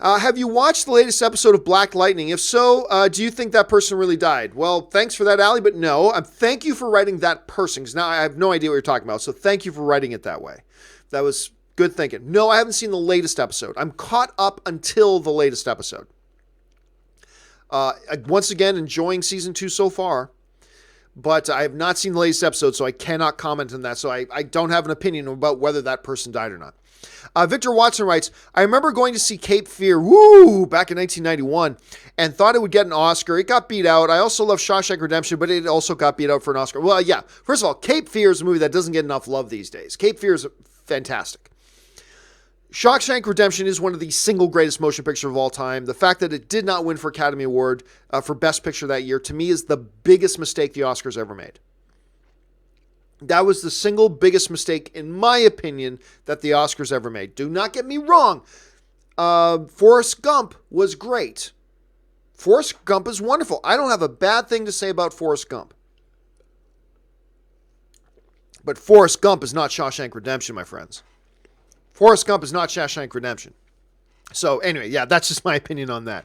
have you watched the latest episode of Black Lightning? If so, do you think that person really died? Well, thanks for that, Ali, but no. Thank you for writing that person, because now I have no idea what you're talking about, so thank you for writing it that way. That was good thinking. No, I haven't seen the latest episode. I'm caught up until the latest episode. Once again, enjoying season 2 so far. But I have not seen the latest episode, so I cannot comment on that. So I don't have an opinion about whether that person died or not. Victor Watson writes, I remember going to see Cape Fear, back in 1991, and thought it would get an Oscar. It got beat out. I also love Shawshank Redemption, but it also got beat out for an Oscar. Well, yeah. First of all, Cape Fear is a movie that doesn't get enough love these days. Cape Fear is fantastic. Shawshank Redemption is one of the single greatest motion picture of all time. The fact that it did not win for Academy Award for Best Picture that year, to me, is the biggest mistake the Oscars ever made. That was the single biggest mistake, in my opinion, that the Oscars ever made. Do not get me wrong. Forrest Gump was great. Forrest Gump is wonderful. I don't have a bad thing to say about Forrest Gump. But Forrest Gump is not Shawshank Redemption, my friends. Forrest Gump is not Shawshank Redemption. So anyway, yeah, that's just my opinion on that.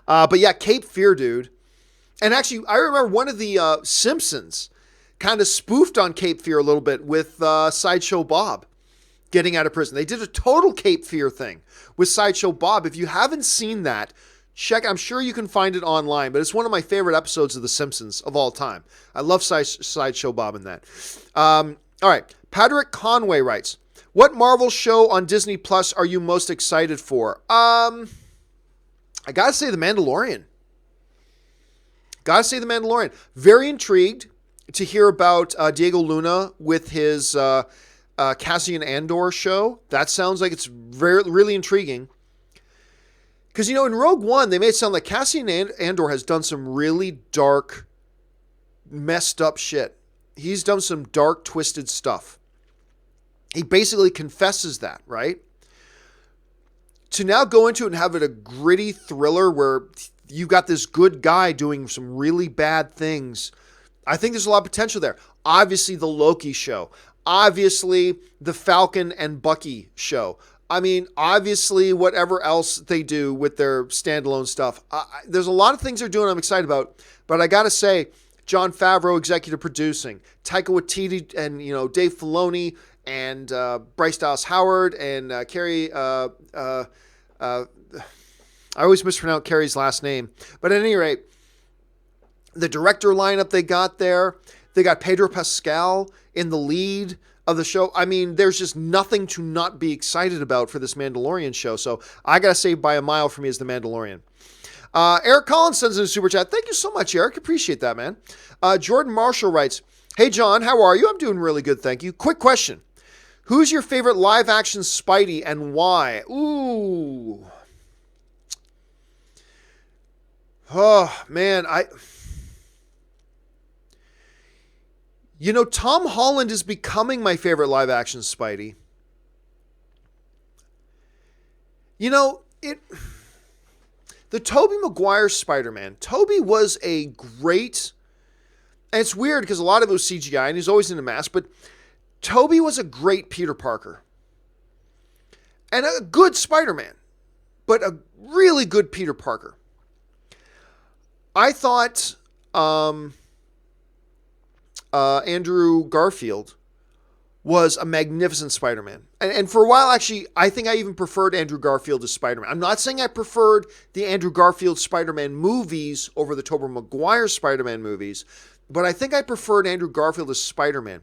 But yeah, Cape Fear, dude. And actually, I remember one of the Simpsons kind of spoofed on Cape Fear a little bit with Sideshow Bob getting out of prison. They did a total Cape Fear thing with Sideshow Bob. If you haven't seen that, check. I'm sure you can find it online, but it's one of my favorite episodes of The Simpsons of all time. I love Sideshow Bob in that. All right. Patrick Conway writes, what Marvel show on Disney Plus are you most excited for? I gotta say The Mandalorian. Very intrigued to hear about Diego Luna with his Cassian Andor show. That sounds like it's really intriguing. Because, in Rogue One, they made it sound like Cassian Andor has done some really dark, messed up shit. He's done some dark, twisted stuff. He basically confesses that, right? To now go into it and have it a gritty thriller where you got this good guy doing some really bad things, I think there's a lot of potential there. Obviously, the Loki show. Obviously, the Falcon and Bucky show. I mean, obviously, whatever else they do with their standalone stuff. There's a lot of things they're doing I'm excited about. But I got to say, Jon Favreau executive producing, Taika Waititi and, Dave Filoni and Bryce Dallas Howard and Carrie. I always mispronounce Carrie's last name. But at any rate, the director lineup they got there, they got Pedro Pascal in the lead of the show. I mean, there's just nothing to not be excited about for this Mandalorian show. So I got to say by a mile for me is The Mandalorian. Eric Collins sends in a super chat. Thank you so much, Eric. Appreciate that, man. Jordan Marshall writes, hey, John, how are you? I'm doing really good, thank you. Quick question. Who's your favorite live-action Spidey and why? Ooh. Oh, man, Tom Holland is becoming my favorite live-action Spidey. The Tobey Maguire Spider-Man. Tobey was a great, and it's weird because a lot of it was CGI and he's always in a mask, but Tobey was a great Peter Parker. And a good Spider-Man, but a really good Peter Parker. I thought Andrew Garfield was a magnificent Spider-Man. And for a while, actually, I think I even preferred Andrew Garfield as Spider-Man. I'm not saying I preferred the Andrew Garfield Spider-Man movies over the Tobey Maguire Spider-Man movies, but I think I preferred Andrew Garfield as Spider-Man.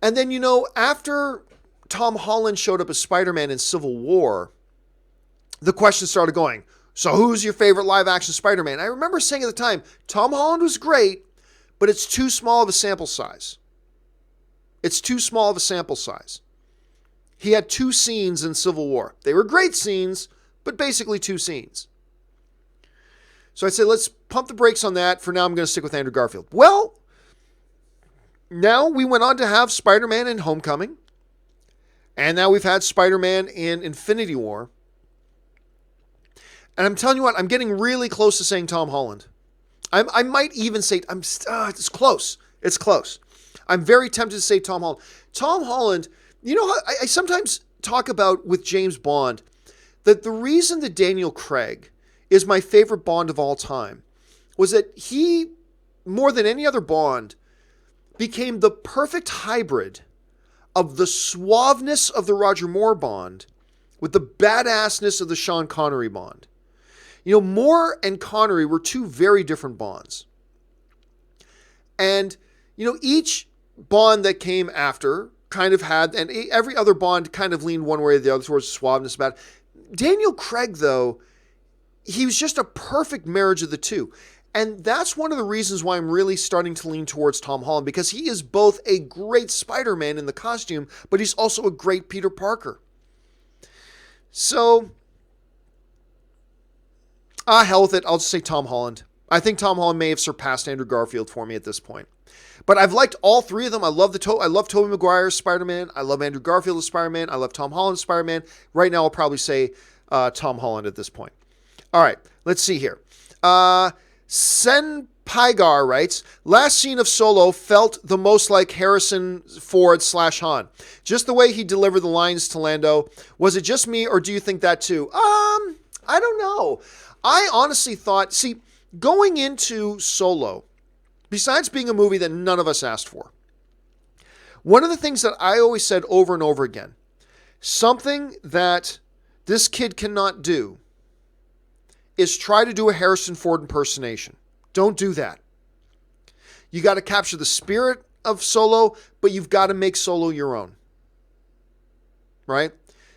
And then, after Tom Holland showed up as Spider-Man in Civil War, the question started going, so who's your favorite live-action Spider-Man? I remember saying at the time, Tom Holland was great, but it's too small of a sample size. It's too small of a sample size. He had 2 scenes in Civil War. They were great scenes, but basically 2 scenes. So I said, let's pump the brakes on that. For now, I'm going to stick with Andrew Garfield. Well, now we went on to have Spider-Man in Homecoming. And now we've had Spider-Man in Infinity War. And I'm telling you what, I'm getting really close to saying Tom Holland. I might even say, it's close. It's close. I'm very tempted to say Tom Holland. Tom Holland, I sometimes talk about with James Bond that the reason that Daniel Craig is my favorite Bond of all time was that he, more than any other Bond, became the perfect hybrid of the suaveness of the Roger Moore Bond with the badassness of the Sean Connery Bond. Moore and Connery were 2 very different Bonds. And, each Bond that came after kind of had, and every other Bond kind of leaned one way or the other towards the suaveness about it. Daniel Craig, though, he was just a perfect marriage of the 2. And that's one of the reasons why I'm really starting to lean towards Tom Holland, because he is both a great Spider-Man in the costume, but he's also a great Peter Parker. So, hell with it. I'll just say Tom Holland. I think Tom Holland may have surpassed Andrew Garfield for me at this point. But I've liked all 3 of them. I love Tobey Maguire as Spider-Man. I love Andrew Garfield as Spider-Man. I love Tom Holland as Spider-Man. Right now, I'll probably say Tom Holland at this point. All right, let's see here. Senpaigar writes, last scene of Solo felt the most like Harrison Ford / Han. Just the way he delivered the lines to Lando. Was it just me, or do you think that too? I don't know. I honestly thought, going into Solo, besides being a movie that none of us asked for, one of the things that I always said over and over again, something that this kid cannot do is try to do a Harrison Ford impersonation. Don't do that. You got to capture the spirit of Solo, but you've got to make Solo your own. Right?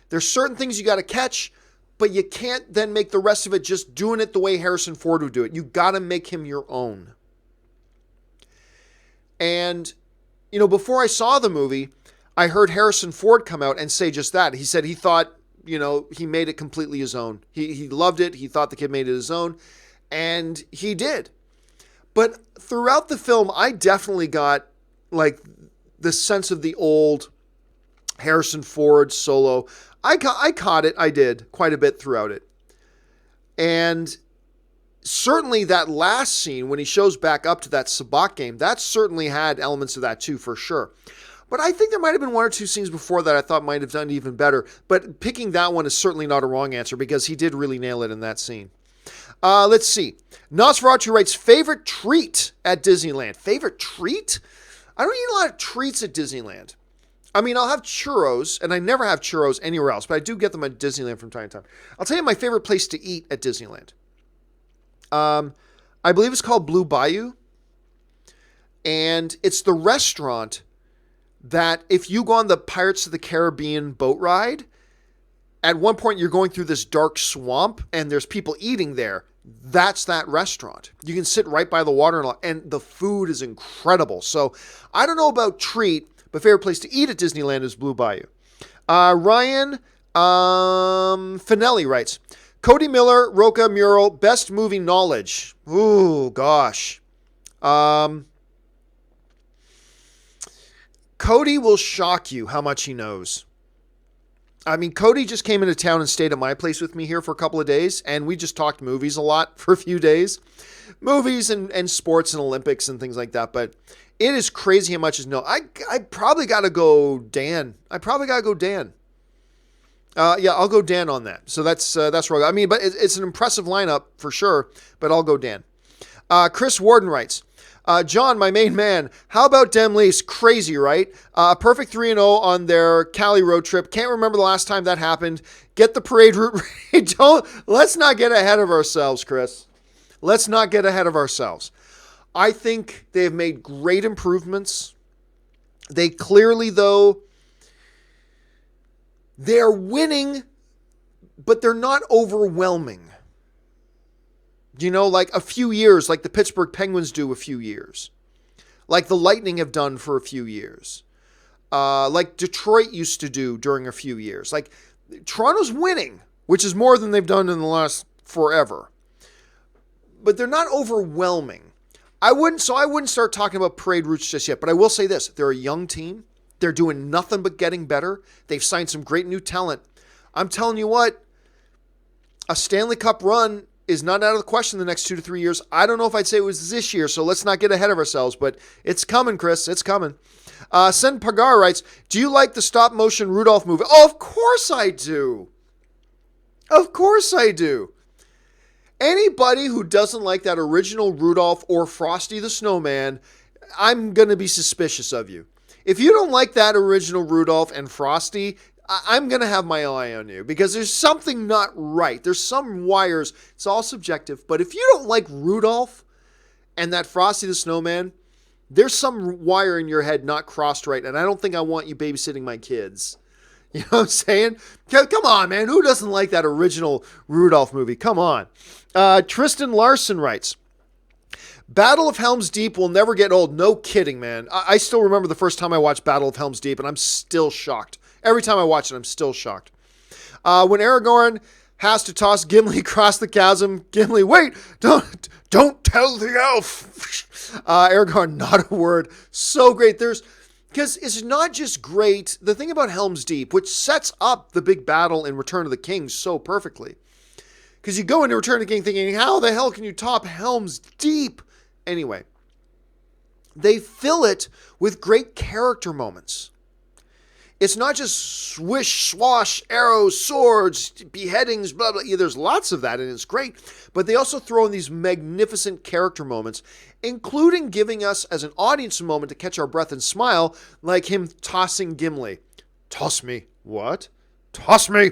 There's certain things you got to catch, but you can't then make the rest of it just doing it the way Harrison Ford would do it. You got to make him your own. And, before I saw the movie, I heard Harrison Ford come out and say just that. He said he thought, he made it completely his own. He loved it. He thought the kid made it his own. And he did. But throughout the film, I definitely got, the sense of the old Harrison Ford Solo. I caught it. I did quite a bit throughout it. And certainly that last scene when he shows back up to that Sabak game, that certainly had elements of that too, for sure. But I think there might have been 1 or 2 scenes before that I thought might have done even better. But picking that one is certainly not a wrong answer, because he did really nail it in that scene. Let's see. Nosferatu writes, favorite treat at Disneyland. Favorite treat? I don't eat a lot of treats at Disneyland. I mean, I'll have churros, and I never have churros anywhere else, but I do get them at Disneyland from time to time. I'll tell you my favorite place to eat at Disneyland. I believe it's called Blue Bayou. And it's the restaurant that if you go on the Pirates of the Caribbean boat ride, at one point you're going through this dark swamp and there's people eating there. That's that restaurant. You can sit right by the water and the food is incredible. So I don't know about treat, but favorite place to eat at Disneyland is Blue Bayou. Ryan Finelli writes, Cody Miller, Roca Mural, best movie knowledge. Ooh, gosh. Cody will shock you how much he knows. I mean, Cody just came into town and stayed at my place with me here for a couple of days, and we just talked movies a lot for a few days. Movies and sports and Olympics and things like that. But it is crazy how much is no. I probably got to go Dan. Yeah, I'll go Dan on that. So that's where I'll go. I mean, but it's an impressive lineup for sure, but I'll go Dan. Chris Warden writes, John, my main man, how about Demlease? Crazy, right? Perfect 3-0 on their Cali road trip. Can't remember the last time that happened. Get the parade route ready. Let's not get ahead of ourselves, Chris. Let's not get ahead of ourselves. I think they have made great improvements. They clearly, though, they're winning, but they're not overwhelming. You know, like a few years, like the Pittsburgh Penguins do a few years. Like the Lightning have done for a few years. Like Detroit used to do during a few years. Like Toronto's winning, which is more than they've done in the last forever. But they're not overwhelming. I wouldn't start talking about parade routes just yet, but I will say this. They're a young team. They're doing nothing but getting better. They've signed some great new talent. I'm telling you what, a Stanley Cup run is not out of the question the next 2 to 3 years. I don't know if I'd say it was this year, so let's not get ahead of ourselves, but it's coming, Chris. It's coming. Sen Pagar writes, do you like the stop-motion Rudolph movie? Oh, of course I do. Of course I do. Anybody who doesn't like that original Rudolph or Frosty the Snowman, I'm going to be suspicious of you. If you don't like that original Rudolph and Frosty, I'm going to have my eye on you because there's something not right. There's some wires. It's all subjective. But if you don't like Rudolph and that Frosty the Snowman, there's some wire in your head not crossed right. And I don't think I want you babysitting my kids. You know what I'm saying? Come on, man. Who doesn't like that original Rudolph movie? Come on. Tristan Larson writes, Battle of Helm's Deep will never get old. No kidding, man. I still remember the first time I watched Battle of Helm's Deep, and I'm still shocked. Every time I watch it, I'm still shocked. When Aragorn has to toss Gimli across the chasm, Gimli, wait, don't tell the elf. Aragorn, not a word. So great. Because it's not just great. The thing about Helm's Deep, which sets up the big battle in Return of the King so perfectly. Because you go into Return of the King thinking, how the hell can you top Helm's Deep? Anyway, they fill it with great character moments. It's not just swish, swash, arrows, swords, beheadings, blah, blah. Yeah, there's lots of that, and it's great. But they also throw in these magnificent character moments, including giving us, as an audience, a moment to catch our breath and smile, like him tossing Gimli. Toss me. What? Toss me.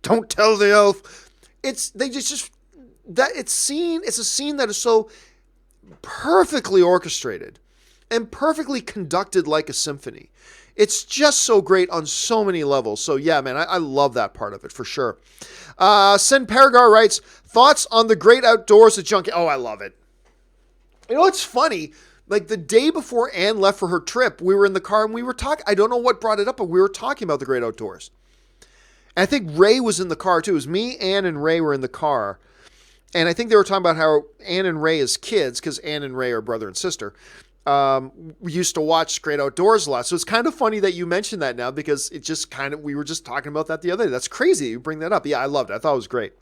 Don't tell the elf. It's a scene that is so perfectly orchestrated and perfectly conducted like a symphony. It's just so great on so many levels. So yeah, man, I love that part of it for sure. Sen Paragar writes, thoughts on the great outdoors at John Campea. Oh, I love it. You know, it's funny. Like the day before Anne left for her trip, we were in the car and we were talking. I don't know what brought it up, but we were talking about the great outdoors. And I think Ray was in the car too. It was me, Anne, and Ray were in the car. And I think they were talking about how Anne and Ray as kids, because Anne and Ray are brother and sister, we used to watch Great Outdoors a lot. So it's kind of funny that you mentioned that now because it just we were just talking about that the other day. That's crazy you bring that up. Yeah, I loved it. I thought it was great.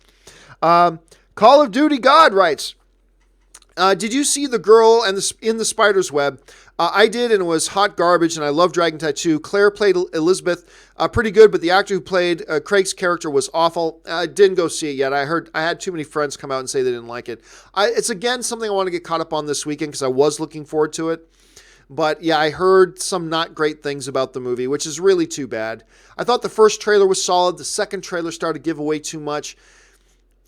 Call of Duty God writes, did you see The Girl and in the Spider's Web? I did, and it was hot garbage, and I love Dragon Tattoo. Claire played Elizabeth pretty good, but the actor who played Craig's character was awful. I didn't go see it yet. I had too many friends come out and say they didn't like it. It's, again, something I want to get caught up on this weekend because I was looking forward to it. But, yeah, I heard some not great things about the movie, which is really too bad. I thought the first trailer was solid. The second trailer started to give away too much.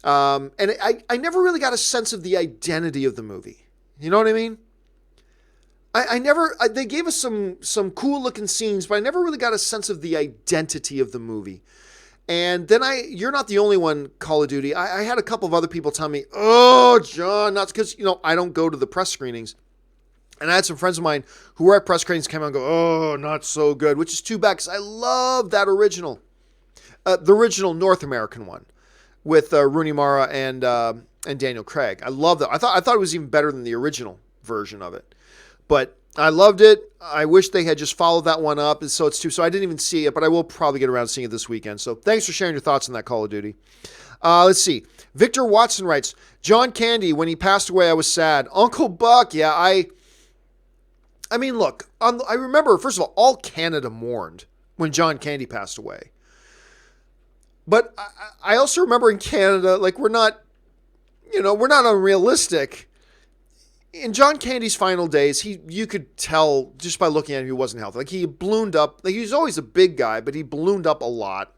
And I never really got a sense of the identity of the movie. You know what I mean? They gave us some cool looking scenes, but I never really got a sense of the identity of the movie. And then you're not the only one, Call of Duty. I had a couple of other people tell me, oh, John, not because, I don't go to the press screenings. And I had some friends of mine who were at press screenings come out and go, oh, not so good, which is too bad because I love that original, the original North American one with Rooney Mara and Daniel Craig. I love that. I thought it was even better than the original version of it. But I loved it. I wish they had just followed that one up. So it's two. So I didn't even see it, but I will probably get around to seeing it this weekend. So thanks for sharing your thoughts on that Call of Duty. Let's see. Victor Watson writes, John Candy, when he passed away, I was sad. Uncle Buck, yeah, I mean, look, I remember, first of all Canada mourned when John Candy passed away. But I also remember in Canada, like, we're not unrealistic. In John Candy's final days, you could tell just by looking at him he wasn't healthy. Like, he ballooned up. Like, he was always a big guy, but he ballooned up a lot.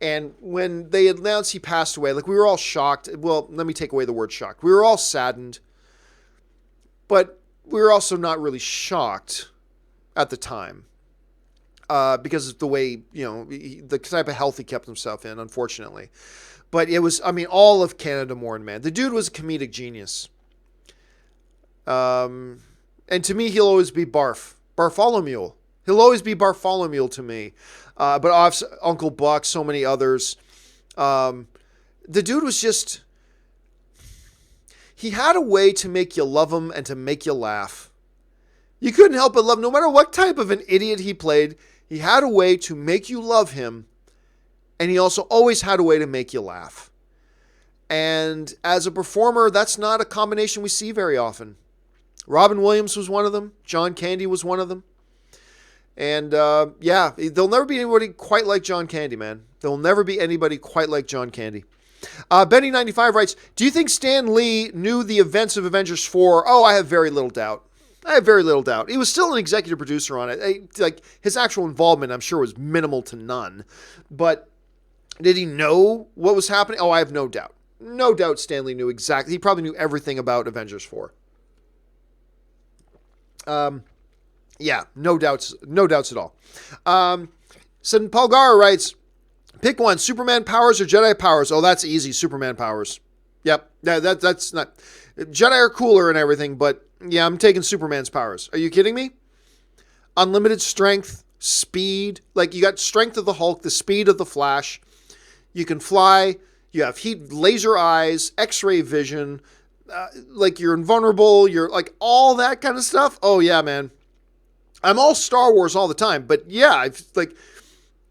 And when they announced he passed away, like, we were all shocked. Well, let me take away the word shocked. We were all saddened, but we were also not really shocked at the time because of the way, the type of health he kept himself in, unfortunately. But it was, all of Canada mourned, man. The dude was a comedic genius. And to me, he'll always be Bartholomew. He'll always be Bartholomew to me. But obviously, Uncle Buck, so many others. The dude was just, he had a way to make you love him and to make you laugh. You couldn't help but love him. No matter what type of an idiot he played, he had a way to make you love him. And he also always had a way to make you laugh. And as a performer, that's not a combination we see very often. Robin Williams was one of them. John Candy was one of them. And there'll never be anybody quite like John Candy, man. There'll never be anybody quite like John Candy. Benny95 writes, do you think Stan Lee knew the events of Avengers 4? Oh, I have very little doubt. He was still an executive producer on it. Like, his actual involvement, I'm sure, was minimal to none. But did he know what was happening? Oh, I have no doubt. No doubt Stan Lee knew exactly. He probably knew everything about Avengers 4. Yeah, no doubts at all. Sid Palgar writes, pick one, Superman powers or Jedi powers? Oh, that's easy, Superman powers. Yep, that's not... Jedi are cooler and everything, but yeah, I'm taking Superman's powers. Are you kidding me? Unlimited strength, speed, like you got strength of the Hulk, the speed of the Flash. You can fly, you have heat, laser eyes, X-ray vision, like you're invulnerable, you're like all that kind of stuff. Oh yeah, man. I'm all Star Wars all the time, but yeah,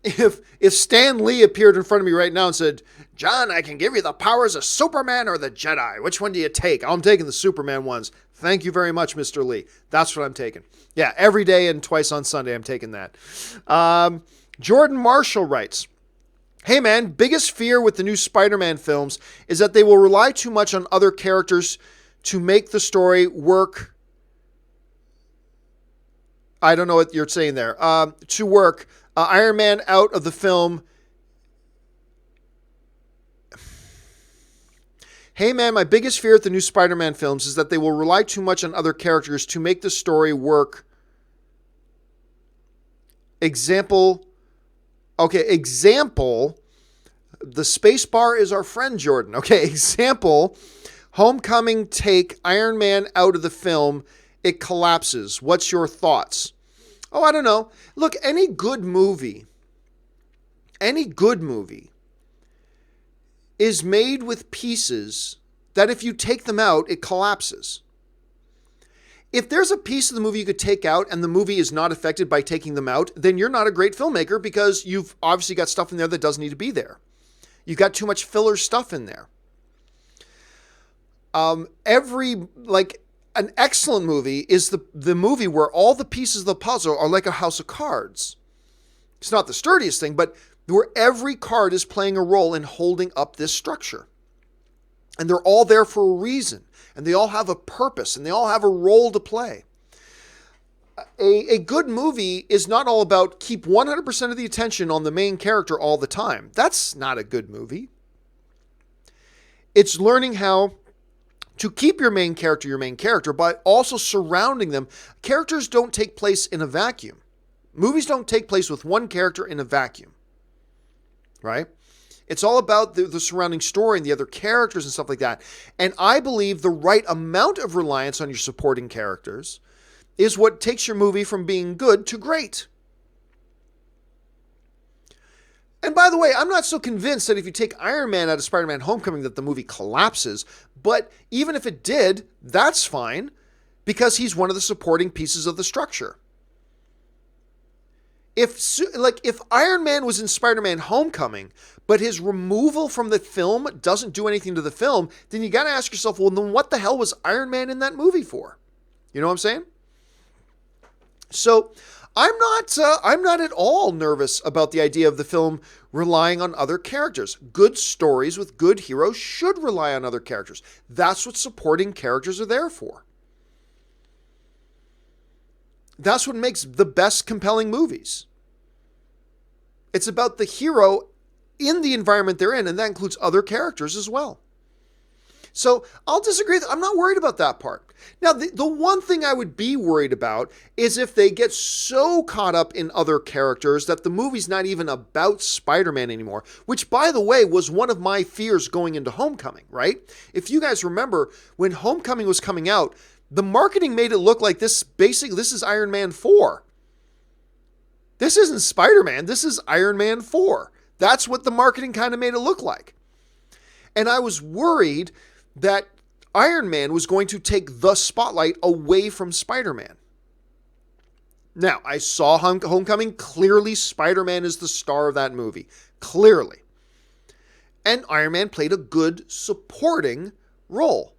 if Stan Lee appeared in front of me right now and said, John, I can give you the powers of Superman or the Jedi. Which one do you take? I'm taking the Superman ones. Thank you very much, Mr. Lee. That's what I'm taking. Yeah, every day and twice on Sunday, I'm taking that. Jordan Marshall writes, hey man, biggest fear with the new Spider-Man films is that they will rely too much on other characters to make the story work. I don't know what you're saying there. To work. Iron Man out of the film. Hey man, my biggest fear at the new Spider-Man films is that they will rely too much on other characters to make the story work. Example. The space bar is our friend, Jordan. Okay, example. Homecoming take Iron Man out of the film. It collapses. What's your thoughts? Oh, I don't know. Look, any good movie is made with pieces that if you take them out, it collapses. If there's a piece of the movie you could take out and the movie is not affected by taking them out, then you're not a great filmmaker because you've obviously got stuff in there that doesn't need to be there. You've got too much filler stuff in there. An excellent movie is the movie where all the pieces of the puzzle are like a house of cards. It's not the sturdiest thing, but where every card is playing a role in holding up this structure. And they're all there for a reason. And they all have a purpose. And they all have a role to play. A good movie is not all about keep 100% of the attention on the main character all the time. That's not a good movie. It's learning how to keep your main character, but also surrounding them. Characters don't take place in a vacuum. Movies don't take place with one character in a vacuum, right? It's all about the surrounding story and the other characters and stuff like that. And I believe the right amount of reliance on your supporting characters is what takes your movie from being good to great. And by the way, I'm not so convinced that if you take Iron Man out of Spider-Man Homecoming that the movie collapses. But even if it did, that's fine. because he's one of the supporting pieces of the structure. If Iron Man was in Spider-Man Homecoming, but his removal from the film doesn't do anything to the film, then you got to ask yourself, well, then what the hell was Iron Man in that movie for? You know what I'm saying? So I'm not at all nervous about the idea of the film relying on other characters. Good stories with good heroes should rely on other characters. That's what supporting characters are there for. That's what makes the best compelling movies. It's about the hero in the environment they're in, and that includes other characters as well. So I'll disagree. I'm not worried about that part. Now, the one thing I would be worried about is if they get so caught up in other characters that the movie's not even about Spider-Man anymore, which, by the way, was one of my fears going into Homecoming, right? If you guys remember, when Homecoming was coming out, the marketing made it look like this is Iron Man 4. This isn't Spider-Man. This is Iron Man 4. That's what the marketing kind of made it look like. And I was worried that Iron Man was going to take the spotlight away from Spider-Man. Now, I saw Homecoming. Clearly, Spider-Man is the star of that movie. Clearly. And Iron Man played a good supporting role.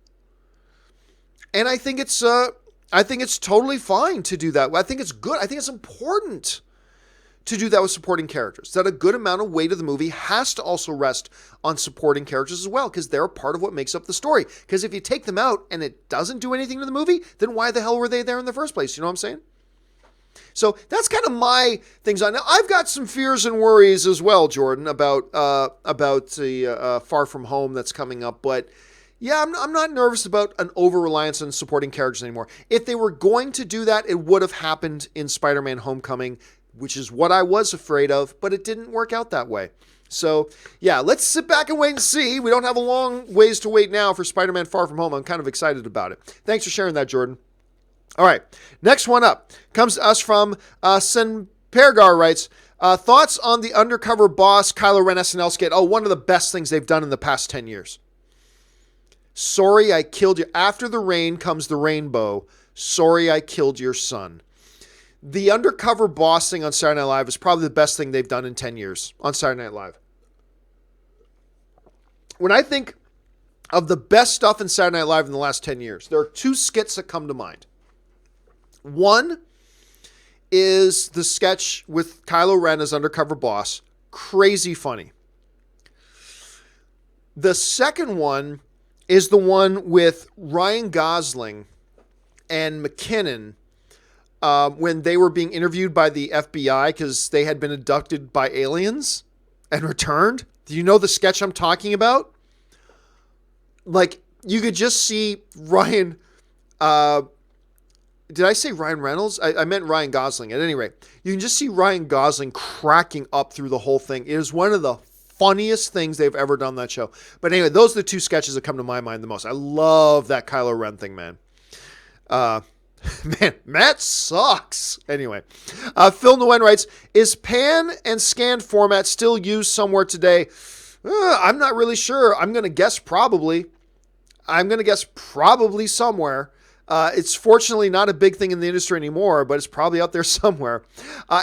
And I think it's totally fine to do that. I think it's good. I think it's important to do that with supporting characters. That a good amount of weight of the movie has to also rest on supporting characters as well, because they're a part of what makes up the story. Because if you take them out and it doesn't do anything to the movie, then why the hell were they there in the first place? You know what I'm saying? So that's kind of my things on. Now, I've got some fears and worries as well, Jordan, about the Far From Home that's coming up, but yeah, I'm not nervous about an over-reliance on supporting characters anymore. If they were going to do that, it would have happened in Spider-Man Homecoming, which is what I was afraid of, but it didn't work out that way. So, yeah, let's sit back and wait and see. We don't have a long ways to wait now for Spider-Man Far From Home. I'm kind of excited about it. Thanks for sharing that, Jordan. All right, next one up comes to us from Senpergar writes, thoughts on the undercover boss Kylo Ren SNL skit. Oh, one of the best things they've done in the past 10 years. Sorry, I killed you. After the rain comes the rainbow. Sorry, I killed your son. The undercover boss thing on Saturday Night Live is probably the best thing they've done in 10 years on Saturday Night Live. When I think of the best stuff in Saturday Night Live in the last 10 years, there are two skits that come to mind. One is the sketch with Kylo Ren as undercover boss. Crazy funny. The second one is the one with Ryan Gosling and McKinnon when they were being interviewed by the FBI because they had been abducted by aliens and returned. Do you know the sketch I'm talking about? Like, you could just see Ryan... did I say Ryan Reynolds? I meant Ryan Gosling. At any rate, you can just see Ryan Gosling cracking up through the whole thing. It is one of the funniest things they've ever done on that show. But anyway, those are the two sketches that come to my mind the most. I love that Kylo Ren thing, man. Man, Matt sucks. Anyway, Phil Nguyen writes, is pan and scan format still used somewhere today? I'm not really sure. I'm going to guess probably. Somewhere. It's fortunately not a big thing in the industry anymore, but it's probably out there somewhere.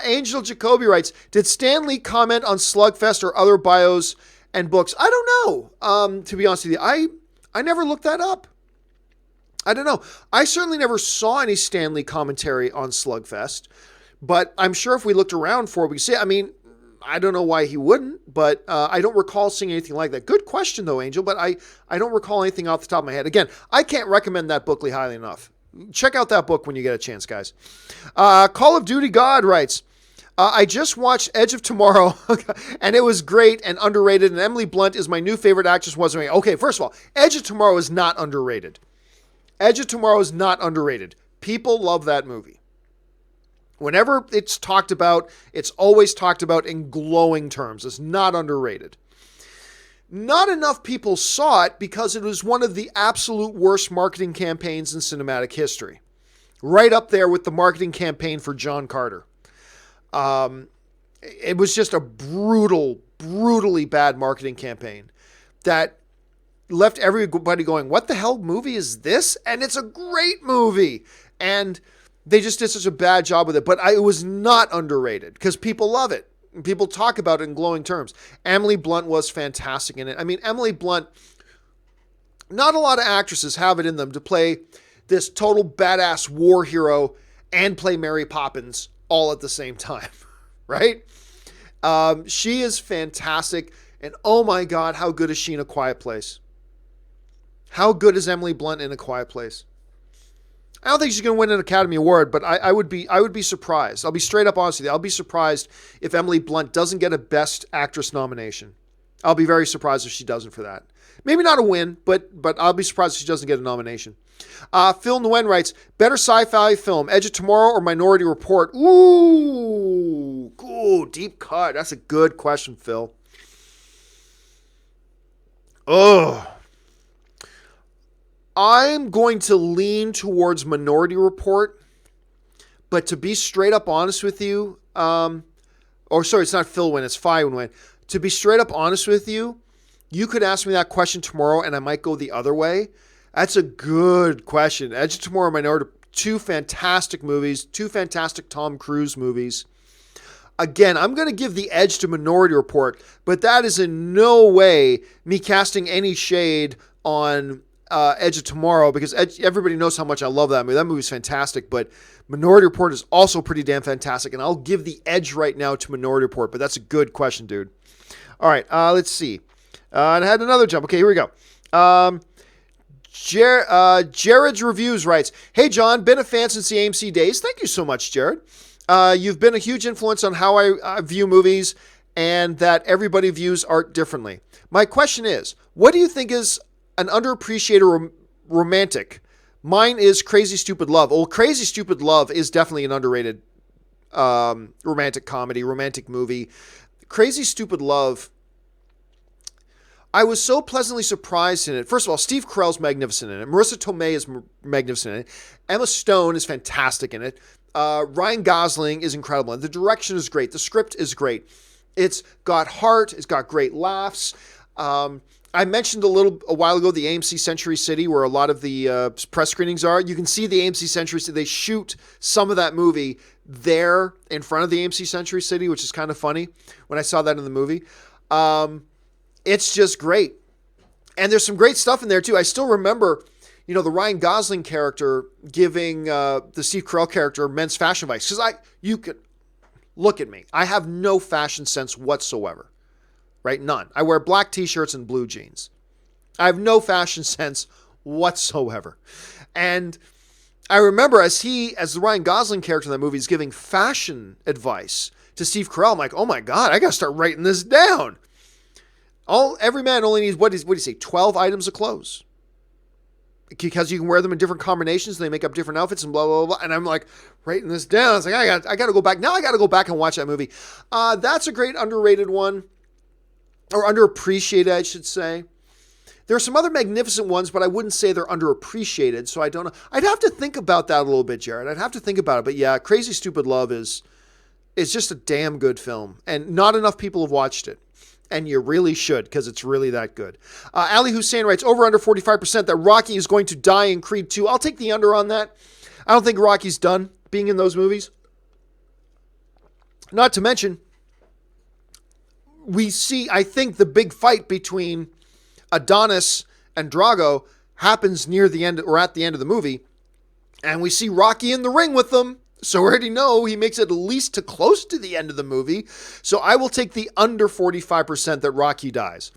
Angel Jacoby writes, did Stan Lee comment on Slugfest or other bios and books? I don't know. To be honest with you, I never looked that up. I don't know. I certainly never saw any Stan Lee commentary on Slugfest, but I'm sure if we looked around for it, we could see it. I mean, I don't know why he wouldn't, but I don't recall seeing anything like that. Good question, though, Angel, but I don't recall anything off the top of my head. Again, I can't recommend that book highly enough. Check out that book when you get a chance, guys. Call of Duty God writes, I just watched Edge of Tomorrow, and it was great and underrated, and Emily Blunt is my new favorite actress. Okay, first of all, Edge of Tomorrow is not underrated. Edge of Tomorrow is not underrated. People love that movie. Whenever it's talked about, it's always talked about in glowing terms. It's not underrated. Not enough people saw it because it was one of the absolute worst marketing campaigns in cinematic history. Right up there with the marketing campaign for John Carter. It was just a brutally bad marketing campaign that left everybody going, what the hell movie is this? And it's a great movie. And they just did such a bad job with it. But it was not underrated because people love it. People talk about it in glowing terms. Emily Blunt was fantastic in it. I mean, Emily Blunt, not a lot of actresses have it in them to play this total badass war hero and play Mary Poppins all at the same time, right? She is fantastic. And oh my God, how good is she in A Quiet Place? How good is Emily Blunt in A Quiet Place? I don't think she's going to win an Academy Award, but I would be surprised. I'll be straight up honest with you. I'll be surprised if Emily Blunt doesn't get a Best Actress nomination. I'll be very surprised if she doesn't for that. Maybe not a win, but I'll be surprised if she doesn't get a nomination. Phil Nguyen writes, better sci-fi film, Edge of Tomorrow or Minority Report? Ooh, deep cut. That's a good question, Phil. Oh, I'm going to lean towards Minority Report, but to be straight up honest with you, it's not Phil Nguyen, it's Phi Nguyen. To be straight up honest with you, you could ask me that question tomorrow and I might go the other way. That's a good question. Edge of Tomorrow, Minority, two fantastic movies, two fantastic Tom Cruise movies. Again, I'm going to give the edge to Minority Report, but that is in no way me casting any shade on Edge of Tomorrow, because everybody knows how much I love that movie. That movie's fantastic, but Minority Report is also pretty damn fantastic, and I'll give the edge right now to Minority Report, but that's a good question, dude. All right, let's see. And I had another jump. Okay, here we go. Jared's Reviews writes, hey, John, been a fan since the AMC days. Thank you so much, Jared. You've been a huge influence on how I view movies and that everybody views art differently. My question is, what do you think is an underappreciated romantic? Mine is Crazy Stupid Love. Well, Crazy Stupid Love is definitely an underrated romantic comedy, romantic movie. Crazy Stupid Love, I was so pleasantly surprised in it. First of all, Steve Carell's magnificent in it. Marissa Tomei is magnificent in it. Emma Stone is fantastic in it. Ryan Gosling is incredible. The direction is great. The script is great. It's got heart. It's got great laughs. I mentioned a while ago the AMC Century City, where a lot of the press screenings are. You can see the AMC Century City. They shoot some of that movie there in front of the AMC Century City, which is kind of funny when I saw that in the movie. It's just great. And there's some great stuff in there too. I still remember, the Ryan Gosling character giving the Steve Carell character men's fashion advice. Because you could look at me. I have no fashion sense whatsoever. Right? None. I wear black t-shirts and blue jeans. I have no fashion sense whatsoever. And I remember as the Ryan Gosling character in that movie is giving fashion advice to Steve Carell, I'm like, oh my God, I got to start writing this down. Every man only needs, what do you say, 12 items of clothes. Because you can wear them in different combinations and they make up different outfits and blah, blah, blah. And I'm like writing this down. I was like, I got to go back. Now I got to go back and watch that movie. That's a great underrated one. Or underappreciated, I should say. There are some other magnificent ones, but I wouldn't say they're underappreciated, so I don't know. I'd have to think about that a little bit, Jared. I'd have to think about it. But yeah, Crazy Stupid Love is just a damn good film, and not enough people have watched it. And you really should, because it's really that good. Ali Hussein writes, over under 45% that Rocky is going to die in Creed 2. I'll take the under on that. I don't think Rocky's done being in those movies. Not to mention, we see, I think, the big fight between Adonis and Drago happens near the end or at the end of the movie. And we see Rocky in the ring with them. So we already know he makes it at least to close to the end of the movie. So I will take the under 45% that Rocky dies.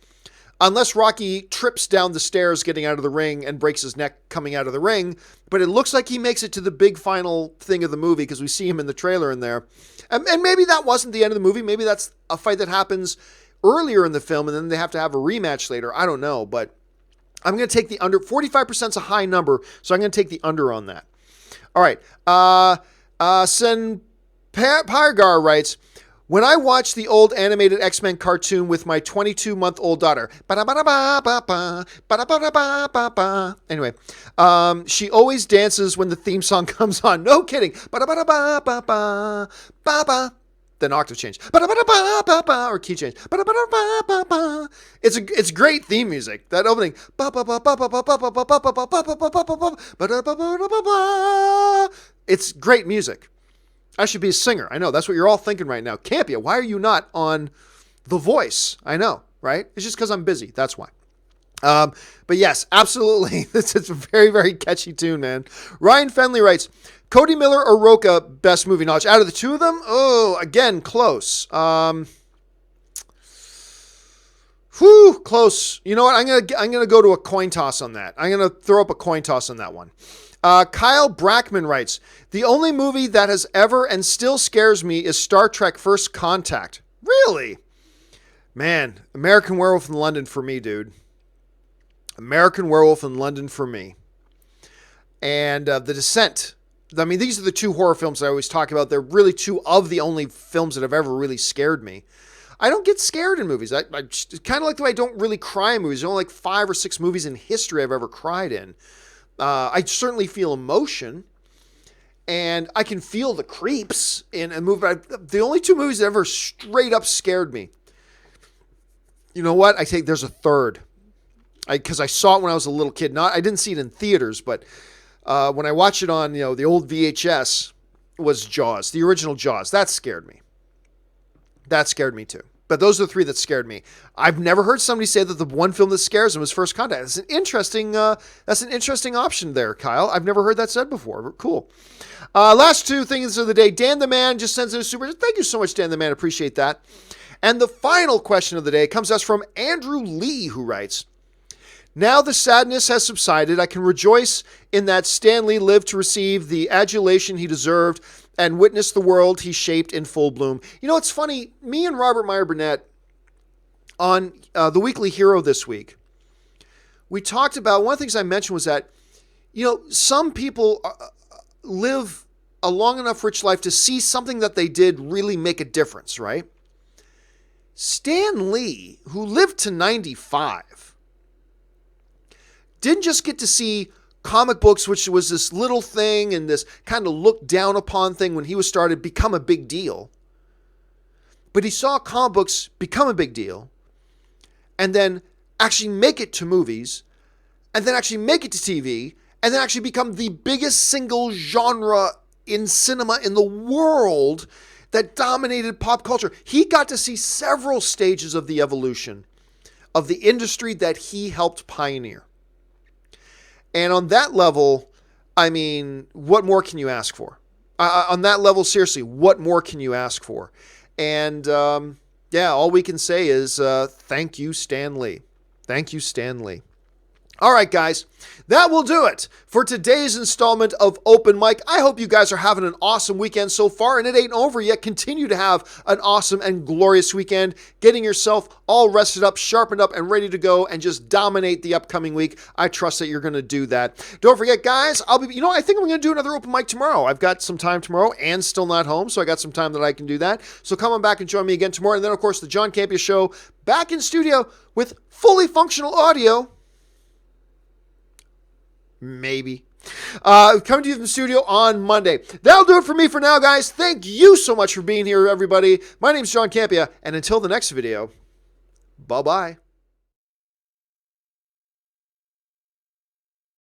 Unless Rocky trips down the stairs getting out of the ring and breaks his neck coming out of the ring. But it looks like he makes it to the big final thing of the movie because we see him in the trailer in there. And maybe that wasn't the end of the movie. Maybe that's a fight that happens earlier in the film and then they have to have a rematch later. I don't know. But I'm going to take the under. 45% is a high number. So I'm going to take the under on that. All right. Sen Pargar writes, when I watched the old animated X-Men cartoon with my 22-month-old daughter, anyway, she always dances when the theme song comes on. No kidding. That's then octave change. Or key change. It's great theme music. That opening. It's great music. I should be a singer. I know. That's what you're all thinking right now. Campea, why are you not on The Voice? I know, right? It's just because I'm busy. That's why. But yes, absolutely. It's a very, very catchy tune, man. Ryan Fenley writes, Cody Miller or Roca, best movie knowledge. Out of the two of them, again, close. Close. You know what? I'm gonna go to a coin toss on that. I'm gonna throw up a coin toss on that one. Kyle Brackman writes, the only movie that has ever and still scares me is Star Trek First Contact. Really? Man, American Werewolf in London for me, dude. American Werewolf in London for me. And The Descent. I mean, these are the two horror films I always talk about. They're really two of the only films that have ever really scared me. I don't get scared in movies. I kind of like the way I don't really cry in movies. There's only like 5 or 6 movies in history I've ever cried in. I certainly feel emotion, and I can feel the creeps in a movie. The only 2 movies that ever straight up scared me. You know what? I think there's a third. Because I saw it when I was a little kid. I didn't see it in theaters, but when I watched it on the old VHS, was Jaws, the original Jaws. That scared me. That scared me too. But those are the 3 that scared me. I've never heard somebody say that the one film that scares them is First Contact. That's an interesting option there, Kyle. I've never heard that said before. Cool. Last 2 things of the day. Dan the Man just sends in a super. Thank you so much, Dan the Man. Appreciate that. And the final question of the day comes to us from Andrew Lee, who writes, now the sadness has subsided. I can rejoice in that Stan Lee lived to receive the adulation he deserved and witness the world he shaped in full bloom. You know, it's funny. Me and Robert Meyer Burnett on the Weekly Hero this week, we talked about, one of the things I mentioned was that, some people live a long enough rich life to see something that they did really make a difference, right? Stan Lee, who lived to 95, didn't just get to see comic books, which was this little thing and this kind of looked down upon thing when he was started, become a big deal. But he saw comic books become a big deal and then actually make it to movies and then actually make it to TV and then actually become the biggest single genre in cinema in the world that dominated pop culture. He got to see several stages of the evolution of the industry that he helped pioneer. And on that level, I mean, what more can you ask for? On that level, seriously, what more can you ask for? And all we can say is thank you, Stan Lee. Thank you, Stan Lee. All right, guys, that will do it for today's installment of Open Mic. I hope you guys are having an awesome weekend so far, and it ain't over yet. Continue to have an awesome and glorious weekend, getting yourself all rested up, sharpened up, and ready to go and just dominate the upcoming week. I trust that you're going to do that. Don't forget, guys, I think I'm going to do another Open Mic tomorrow. I've got some time tomorrow and still not home, so I got some time that I can do that. So come on back and join me again tomorrow. And then, of course, the John Campea Show back in studio with fully functional audio. Maybe. Coming to you from the studio on Monday. That'll do it for me for now, guys. Thank you so much for being here, everybody. My name's John Campea, and until the next video, bye-bye.